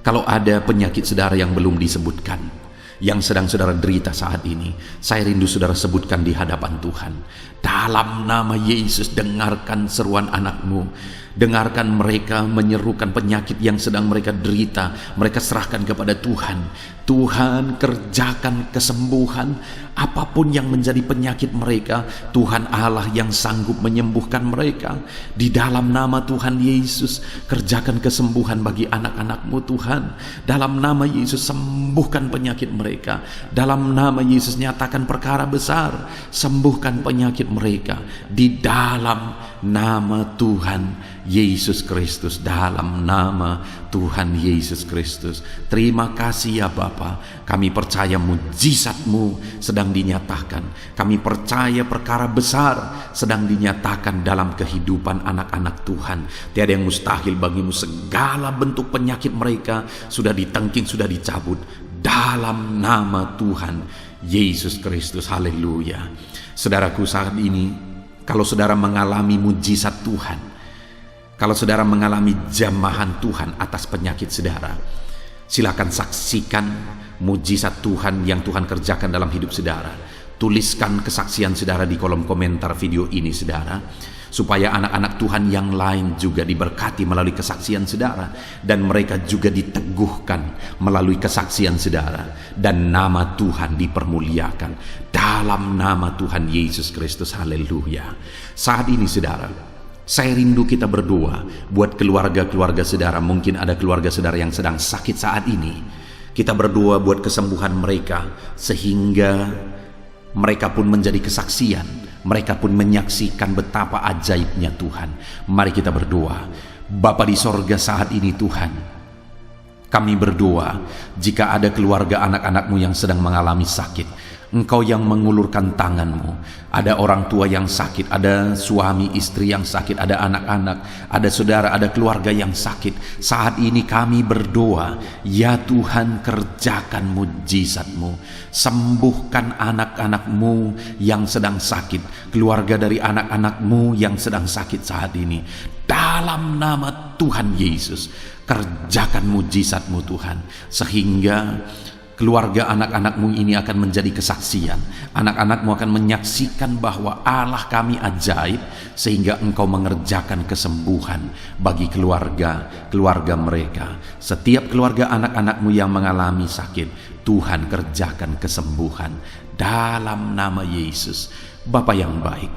kalau ada penyakit saudara yang belum disebutkan, yang sedang saudara derita saat ini, saya rindu saudara sebutkan di hadapan Tuhan. Dalam nama Yesus, dengarkan seruan anak-Mu. Dengarkan mereka menyerukan penyakit yang sedang mereka derita. Mereka serahkan kepada Tuhan. Tuhan, kerjakan kesembuhan apapun yang menjadi penyakit mereka. Tuhan Allah yang sanggup menyembuhkan mereka. Di dalam nama Tuhan Yesus, kerjakan kesembuhan bagi anak-anak-Mu Tuhan. Dalam nama Yesus, sembuhkan penyakit mereka. Dalam nama Yesus, nyatakan perkara besar. Sembuhkan penyakit mereka. Di dalam nama Tuhan Yesus Kristus, dalam nama Tuhan Yesus Kristus. Terima kasih ya Bapa. Kami percaya mujizat-Mu sedang dinyatakan. Kami percaya perkara besar sedang dinyatakan dalam kehidupan anak-anak Tuhan. Tiada yang mustahil bagimu. Segala bentuk penyakit mereka sudah ditengking, sudah dicabut dalam nama Tuhan Yesus Kristus. Haleluya. Saudaraku, saat ini kalau saudara mengalami mujizat Tuhan, Kalau saudara mengalami jamahan Tuhan atas penyakit saudara, silakan saksikan mujizat Tuhan yang Tuhan kerjakan dalam hidup saudara. Tuliskan kesaksian saudara di kolom komentar video ini saudara, supaya anak-anak Tuhan yang lain juga diberkati melalui kesaksian saudara, dan mereka juga diteguhkan melalui kesaksian saudara, dan nama Tuhan dipermuliakan dalam nama Tuhan Yesus Kristus. Haleluya. Saat ini saudara, saya rindu kita berdoa buat keluarga-keluarga saudara. Mungkin ada keluarga saudara yang sedang sakit saat ini. Kita berdoa buat kesembuhan mereka, sehingga mereka pun menjadi kesaksian. Mereka pun menyaksikan betapa ajaibnya Tuhan. Mari kita berdoa. Bapa di sorga, saat ini Tuhan, kami berdoa jika ada keluarga anak-anak-Mu yang sedang mengalami sakit, Engkau yang mengulurkan tangan-Mu. Ada orang tua yang sakit, ada suami istri yang sakit, ada anak-anak, ada saudara, ada keluarga yang sakit. Saat ini kami berdoa, ya Tuhan, kerjakan mujizat-Mu. Sembuhkan anak-anak-Mu yang sedang sakit, keluarga dari anak-anak-Mu yang sedang sakit saat ini. Dalam nama Tuhan Yesus, kerjakan mujizat-Mu Tuhan, sehingga keluarga anak-anak-Mu ini akan menjadi kesaksian. Anak-anak-Mu akan menyaksikan bahwa Allah kami ajaib, sehingga Engkau mengerjakan kesembuhan bagi keluarga mereka. Setiap keluarga anak-anak-Mu yang mengalami sakit, Tuhan kerjakan kesembuhan dalam nama Yesus. Bapa yang baik,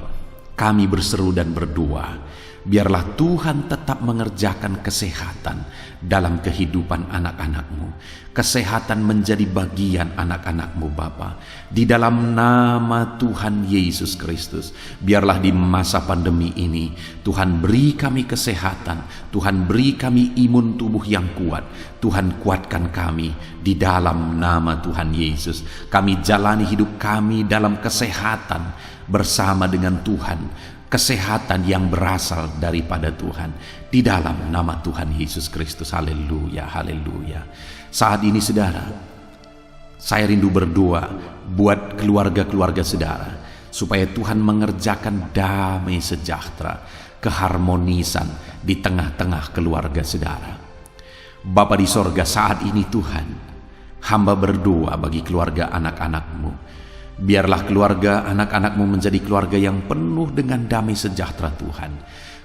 kami berseru dan berdoa, biarlah Tuhan tetap mengerjakan kesehatan dalam kehidupan anak-anak-Mu. Kesehatan menjadi bagian anak-anak-Mu Bapa. Di dalam nama Tuhan Yesus Kristus, biarlah di masa pandemi ini Tuhan beri kami kesehatan, Tuhan beri kami imun tubuh yang kuat. Tuhan kuatkan kami di dalam nama Tuhan Yesus. Kami jalani hidup kami dalam kesehatan bersama dengan Tuhan, kesehatan yang berasal daripada Tuhan, di dalam nama Tuhan Yesus Kristus. Haleluya, haleluya. Saat ini saudara, saya rindu berdoa buat keluarga-keluarga saudara, supaya Tuhan mengerjakan damai sejahtera, keharmonisan di tengah-tengah keluarga saudara. Bapa di sorga, saat ini Tuhan, hamba berdoa bagi keluarga anak-anak-Mu. Biarlah keluarga anak-anak-Mu menjadi keluarga yang penuh dengan damai sejahtera Tuhan.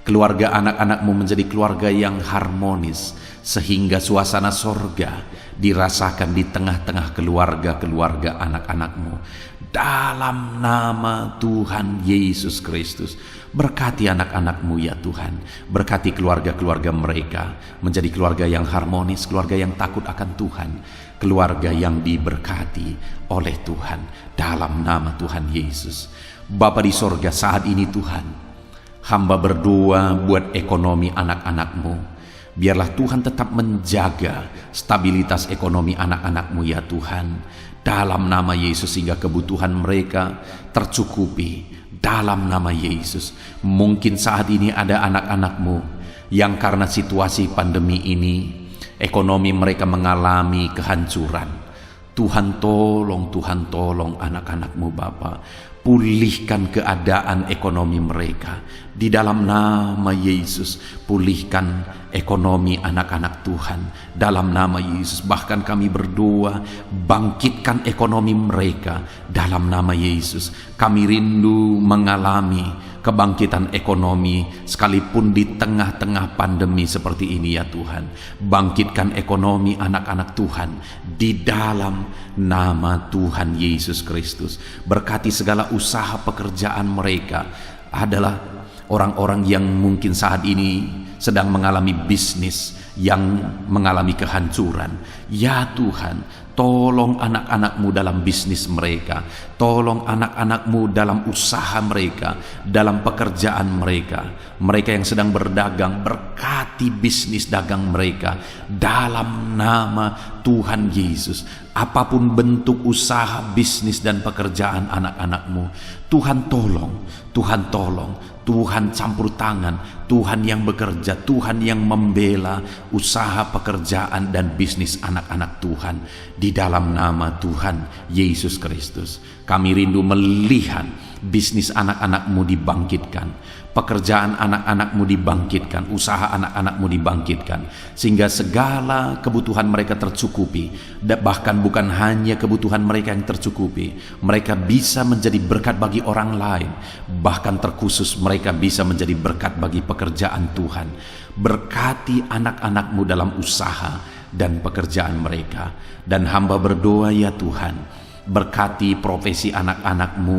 Keluarga anak-anak-Mu menjadi keluarga yang harmonis, sehingga suasana sorga dirasakan di tengah-tengah keluarga-keluarga anak-anak-Mu. Dalam nama Tuhan Yesus Kristus, berkati anak-anak-Mu ya Tuhan. Berkati keluarga-keluarga mereka menjadi keluarga yang harmonis, keluarga yang takut akan Tuhan, keluarga yang diberkati oleh Tuhan, dalam nama Tuhan Yesus. Bapa di sorga, saat ini Tuhan, hamba berdoa buat ekonomi anak-anak-Mu. Biarlah Tuhan tetap menjaga stabilitas ekonomi anak-anak-Mu ya Tuhan, dalam nama Yesus, sehingga kebutuhan mereka tercukupi dalam nama Yesus. Mungkin saat ini ada anak-anak-Mu yang karena situasi pandemi ini ekonomi mereka mengalami kehancuran. Tuhan tolong anak-anak-Mu Bapa. Pulihkan keadaan ekonomi mereka di dalam nama Yesus. Pulihkan ekonomi anak-anak Tuhan dalam nama Yesus. Bahkan kami berdoa, bangkitkan ekonomi mereka dalam nama Yesus. Kami rindu mengalami kebangkitan ekonomi sekalipun di tengah-tengah pandemi seperti ini ya Tuhan. Bangkitkan ekonomi anak-anak Tuhan di dalam nama Tuhan Yesus Kristus. Berkati segala usaha pekerjaan mereka. Adalah orang-orang yang mungkin saat ini sedang mengalami bisnis yang mengalami kehancuran. Ya Tuhan, tolong anak-anak-Mu dalam bisnis mereka. Tolong anak-anak-Mu dalam usaha mereka, dalam pekerjaan mereka. Mereka yang sedang berdagang, berkati bisnis dagang mereka dalam nama Tuhan Yesus. Apapun bentuk usaha, bisnis dan pekerjaan anak-anak-Mu, Tuhan tolong, Tuhan tolong, Tuhan campur tangan, Tuhan yang bekerja, Tuhan yang membela usaha, pekerjaan dan bisnis anak-anak Tuhan di dalam nama Tuhan Yesus Kristus. Kami rindu melihat bisnis anak-anakmu dibangkitkan, pekerjaan anak-anakmu dibangkitkan, usaha anak-anakmu dibangkitkan, sehingga segala kebutuhan mereka tercukupi. Bahkan bukan hanya kebutuhan mereka yang tercukupi, mereka bisa menjadi berkat bagi orang lain. Bahkan terkhusus mereka bisa menjadi berkat bagi pekerjaan Tuhan. Berkati anak-anakmu dalam usaha dan pekerjaan mereka. Dan hamba berdoa, ya Tuhan, berkati profesi anak-anakmu,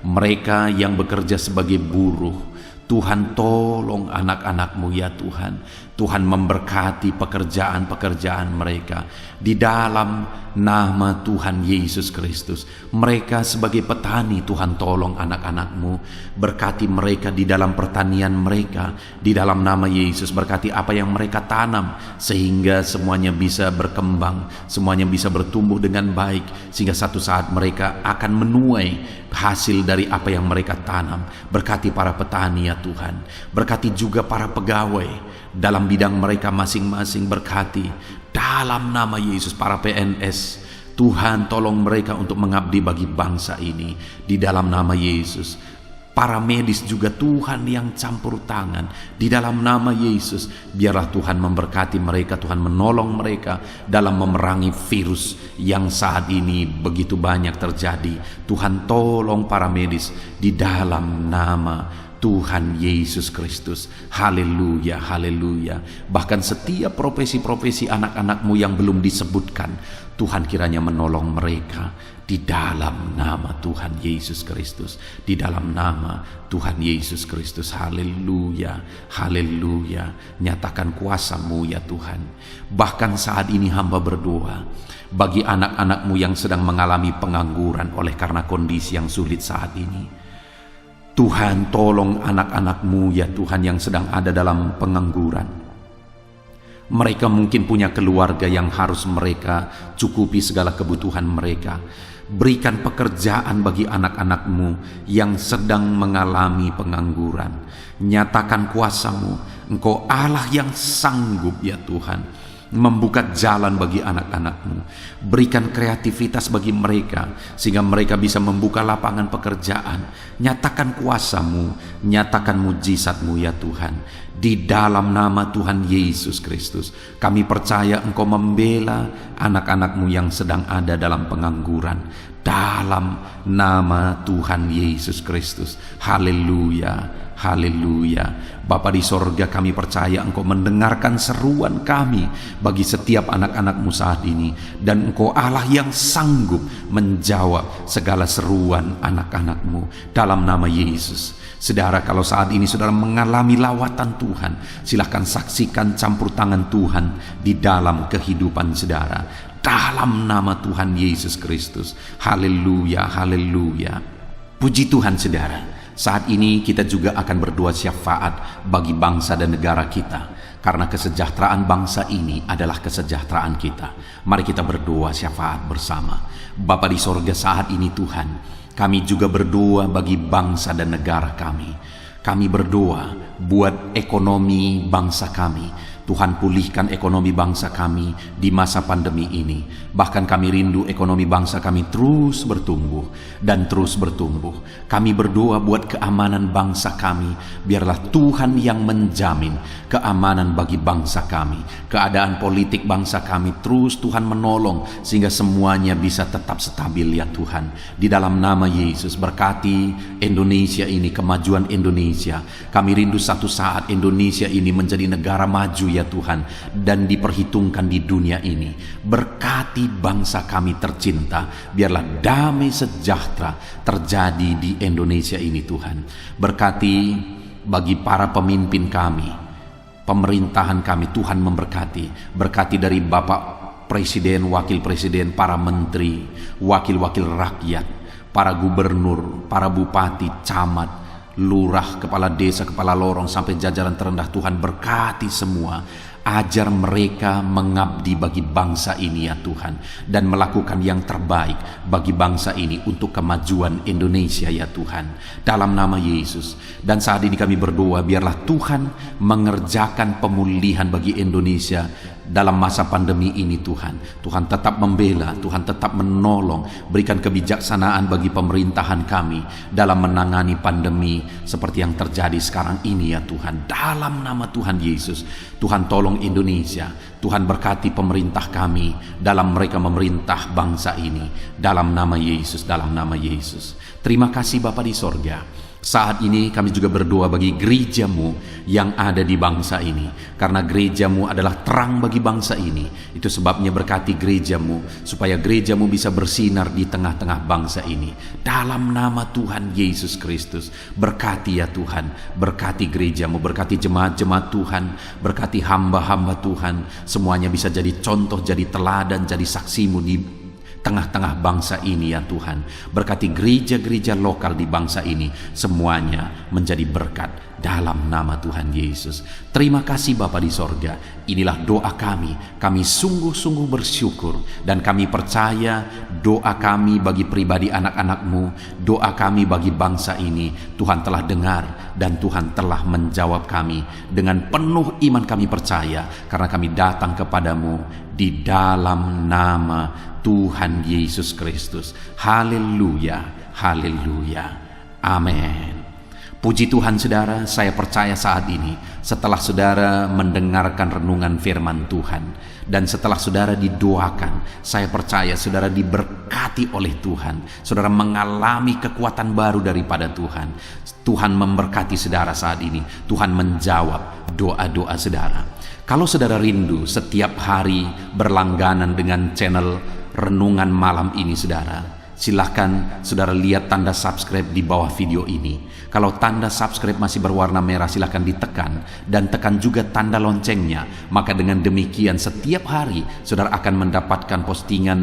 mereka yang bekerja sebagai buruh. Tuhan, tolong anak-anakmu, ya Tuhan. Tuhan memberkati pekerjaan-pekerjaan mereka di dalam nama Tuhan Yesus Kristus. Mereka sebagai petani, Tuhan tolong anak-anakmu, berkati mereka di dalam pertanian mereka di dalam nama Yesus. Berkati apa yang mereka tanam sehingga semuanya bisa berkembang, semuanya bisa bertumbuh dengan baik, sehingga satu saat mereka akan menuai hasil dari apa yang mereka tanam. Berkati para petani, ya Tuhan. Berkati juga para pegawai dalam bidang mereka masing-masing. Berkati dalam nama Yesus para PNS. Tuhan, tolong mereka untuk mengabdi bagi bangsa ini di dalam nama Yesus. Para medis juga Tuhan yang campur tangan di dalam nama Yesus. Biarlah Tuhan memberkati mereka, Tuhan menolong mereka dalam memerangi virus yang saat ini begitu banyak terjadi. Tuhan tolong para medis di dalam nama Tuhan Yesus Kristus. Haleluya, haleluya. Bahkan setiap profesi-profesi anak-anakmu yang belum disebutkan, Tuhan kiranya menolong mereka di dalam nama Tuhan Yesus Kristus. Di dalam nama Tuhan Yesus Kristus. Haleluya, haleluya. Nyatakan kuasa-Mu, ya Tuhan. Bahkan saat ini hamba berdoa bagi anak-anakmu yang sedang mengalami pengangguran oleh karena kondisi yang sulit saat ini. Tuhan, tolong anak-anakmu, ya Tuhan, yang sedang ada dalam pengangguran. Mereka mungkin punya keluarga yang harus mereka cukupi segala kebutuhan mereka. Berikan pekerjaan bagi anak-anakmu yang sedang mengalami pengangguran. Nyatakan kuasa-Mu. Engkau Allah yang sanggup, ya Tuhan, membuka jalan bagi anak-anakmu. Berikan kreativitas bagi mereka sehingga mereka bisa membuka lapangan pekerjaan. Nyatakan kuasa-Mu, nyatakan mujizat-Mu, ya Tuhan. Di dalam nama Tuhan Yesus Kristus, kami percaya Engkau membela anak-anakmu yang sedang ada dalam pengangguran. Dalam nama Tuhan Yesus Kristus. Haleluya, haleluya. Bapa di sorga, kami percaya Engkau mendengarkan seruan kami bagi setiap anak-anakmu saat ini. Dan Engkau Allah yang sanggup menjawab segala seruan anak-anakmu dalam nama Yesus. Saudara, kalau saat ini saudara mengalami lawatan Tuhan, silahkan saksikan campur tangan Tuhan di dalam kehidupan saudara. Dalam nama Tuhan Yesus Kristus. Haleluya, haleluya. Puji Tuhan saudara. Saat ini kita juga akan berdoa syafaat bagi bangsa dan negara kita. Karena kesejahteraan bangsa ini adalah kesejahteraan kita. Mari kita berdoa syafaat bersama. Bapa di sorga, saat ini Tuhan, kami juga berdoa bagi bangsa dan negara kami. Kami berdoa buat ekonomi bangsa kami. Tuhan, pulihkan ekonomi bangsa kami di masa pandemi ini. Bahkan kami rindu ekonomi bangsa kami terus bertumbuh dan terus bertumbuh. Kami berdoa buat keamanan bangsa kami. Biarlah Tuhan yang menjamin keamanan bagi bangsa kami. Keadaan politik bangsa kami terus Tuhan menolong sehingga semuanya bisa tetap stabil, ya Tuhan. Di dalam nama Yesus, berkati Indonesia ini, kemajuan Indonesia. Kami rindu satu saat Indonesia ini menjadi negara maju, ya Tuhan, dan diperhitungkan di dunia ini. Berkati bangsa kami tercinta, biarlah damai sejahtera terjadi di Indonesia ini, Tuhan. Berkati bagi para pemimpin kami, pemerintahan kami, Tuhan memberkati. Berkati dari Bapak Presiden, Wakil Presiden, para menteri, wakil-wakil rakyat, para gubernur, para bupati, camat, lurah, kepala desa, kepala lorong, sampai jajaran terendah. Tuhan berkati semua Ajar mereka mengabdi bagi bangsa ini ya Tuhan, dan melakukan yang terbaik bagi bangsa ini untuk kemajuan Indonesia ya Tuhan, dalam nama Yesus. Dan saat ini kami berdoa, biarlah Tuhan mengerjakan pemulihan bagi Indonesia dalam masa pandemi ini Tuhan. Tuhan tetap membela, Tuhan tetap menolong, berikan kebijaksanaan bagi pemerintahan kami dalam menangani pandemi seperti yang terjadi sekarang ini ya Tuhan, dalam nama Tuhan Yesus. Tuhan tolong Indonesia, Tuhan berkati pemerintah kami dalam mereka memerintah bangsa ini, dalam nama Yesus, dalam nama Yesus. Terima kasih Bapa di sorga. Saat ini kami juga berdoa bagi gerejamu yang ada di bangsa ini, karena gerejamu adalah terang bagi bangsa ini. Itu sebabnya berkati gerejamu, supaya gerejamu bisa bersinar di tengah-tengah bangsa ini, dalam nama Tuhan Yesus Kristus. Berkati ya Tuhan, berkati gerejamu, berkati jemaat-jemaat Tuhan, berkati hamba-hamba Tuhan, semuanya bisa jadi contoh, jadi teladan, jadi saksimu di tengah-tengah bangsa ini ya Tuhan. Berkati gereja-gereja lokal di bangsa ini, semuanya menjadi berkat dalam nama Tuhan Yesus. Terima kasih Bapa di sorga. Inilah doa kami. Kami sungguh-sungguh bersyukur, dan kami percaya doa kami bagi pribadi anak-anak-Mu, doa kami bagi bangsa ini, Tuhan telah dengar dan Tuhan telah menjawab kami. Dengan penuh iman kami percaya, karena kami datang kepadamu di dalam nama Tuhan Yesus Kristus. Haleluya, haleluya, amin. Puji Tuhan saudara, saya percaya saat ini setelah saudara mendengarkan renungan firman Tuhan, dan setelah saudara didoakan, saya percaya saudara diberkati oleh Tuhan. Saudara mengalami kekuatan baru daripada Tuhan. Tuhan memberkati saudara saat ini. Tuhan menjawab doa-doa saudara. Kalau saudara rindu setiap hari berlangganan dengan channel Renungan Malam ini saudara, silahkan saudara lihat tanda subscribe di bawah video ini. Kalau tanda subscribe masih berwarna merah, silahkan ditekan, dan tekan juga tanda loncengnya. Maka dengan demikian setiap hari saudara akan mendapatkan postingan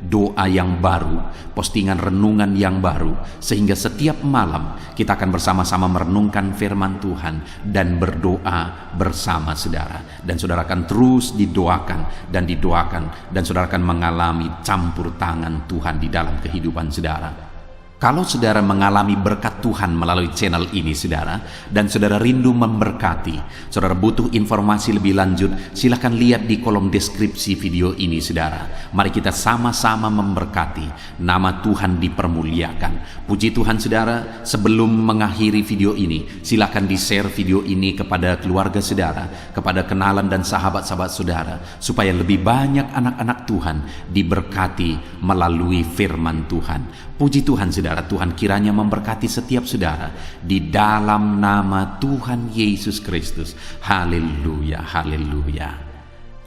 doa yang baru, postingan renungan yang baru, sehingga setiap malam kita akan bersama-sama merenungkan firman Tuhan dan berdoa bersama saudara. Dan saudara akan terus didoakan dan didoakan, dan saudara akan mengalami campur tangan Tuhan di dalam kehidupan saudara. Kalau saudara mengalami berkat Tuhan melalui channel ini saudara, dan saudara rindu memberkati, saudara butuh informasi lebih lanjut, silakan lihat di kolom deskripsi video ini saudara. Mari kita sama-sama memberkati, nama Tuhan dipermuliakan. Puji Tuhan saudara, sebelum mengakhiri video ini, silakan di-share video ini kepada keluarga saudara, kepada kenalan dan sahabat-sahabat saudara, supaya lebih banyak anak-anak Tuhan diberkati melalui firman Tuhan. Puji Tuhan saudara, Tuhan kiranya memberkati setiap saudara di dalam nama Tuhan Yesus Kristus. Haleluya, haleluya,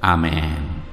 amin.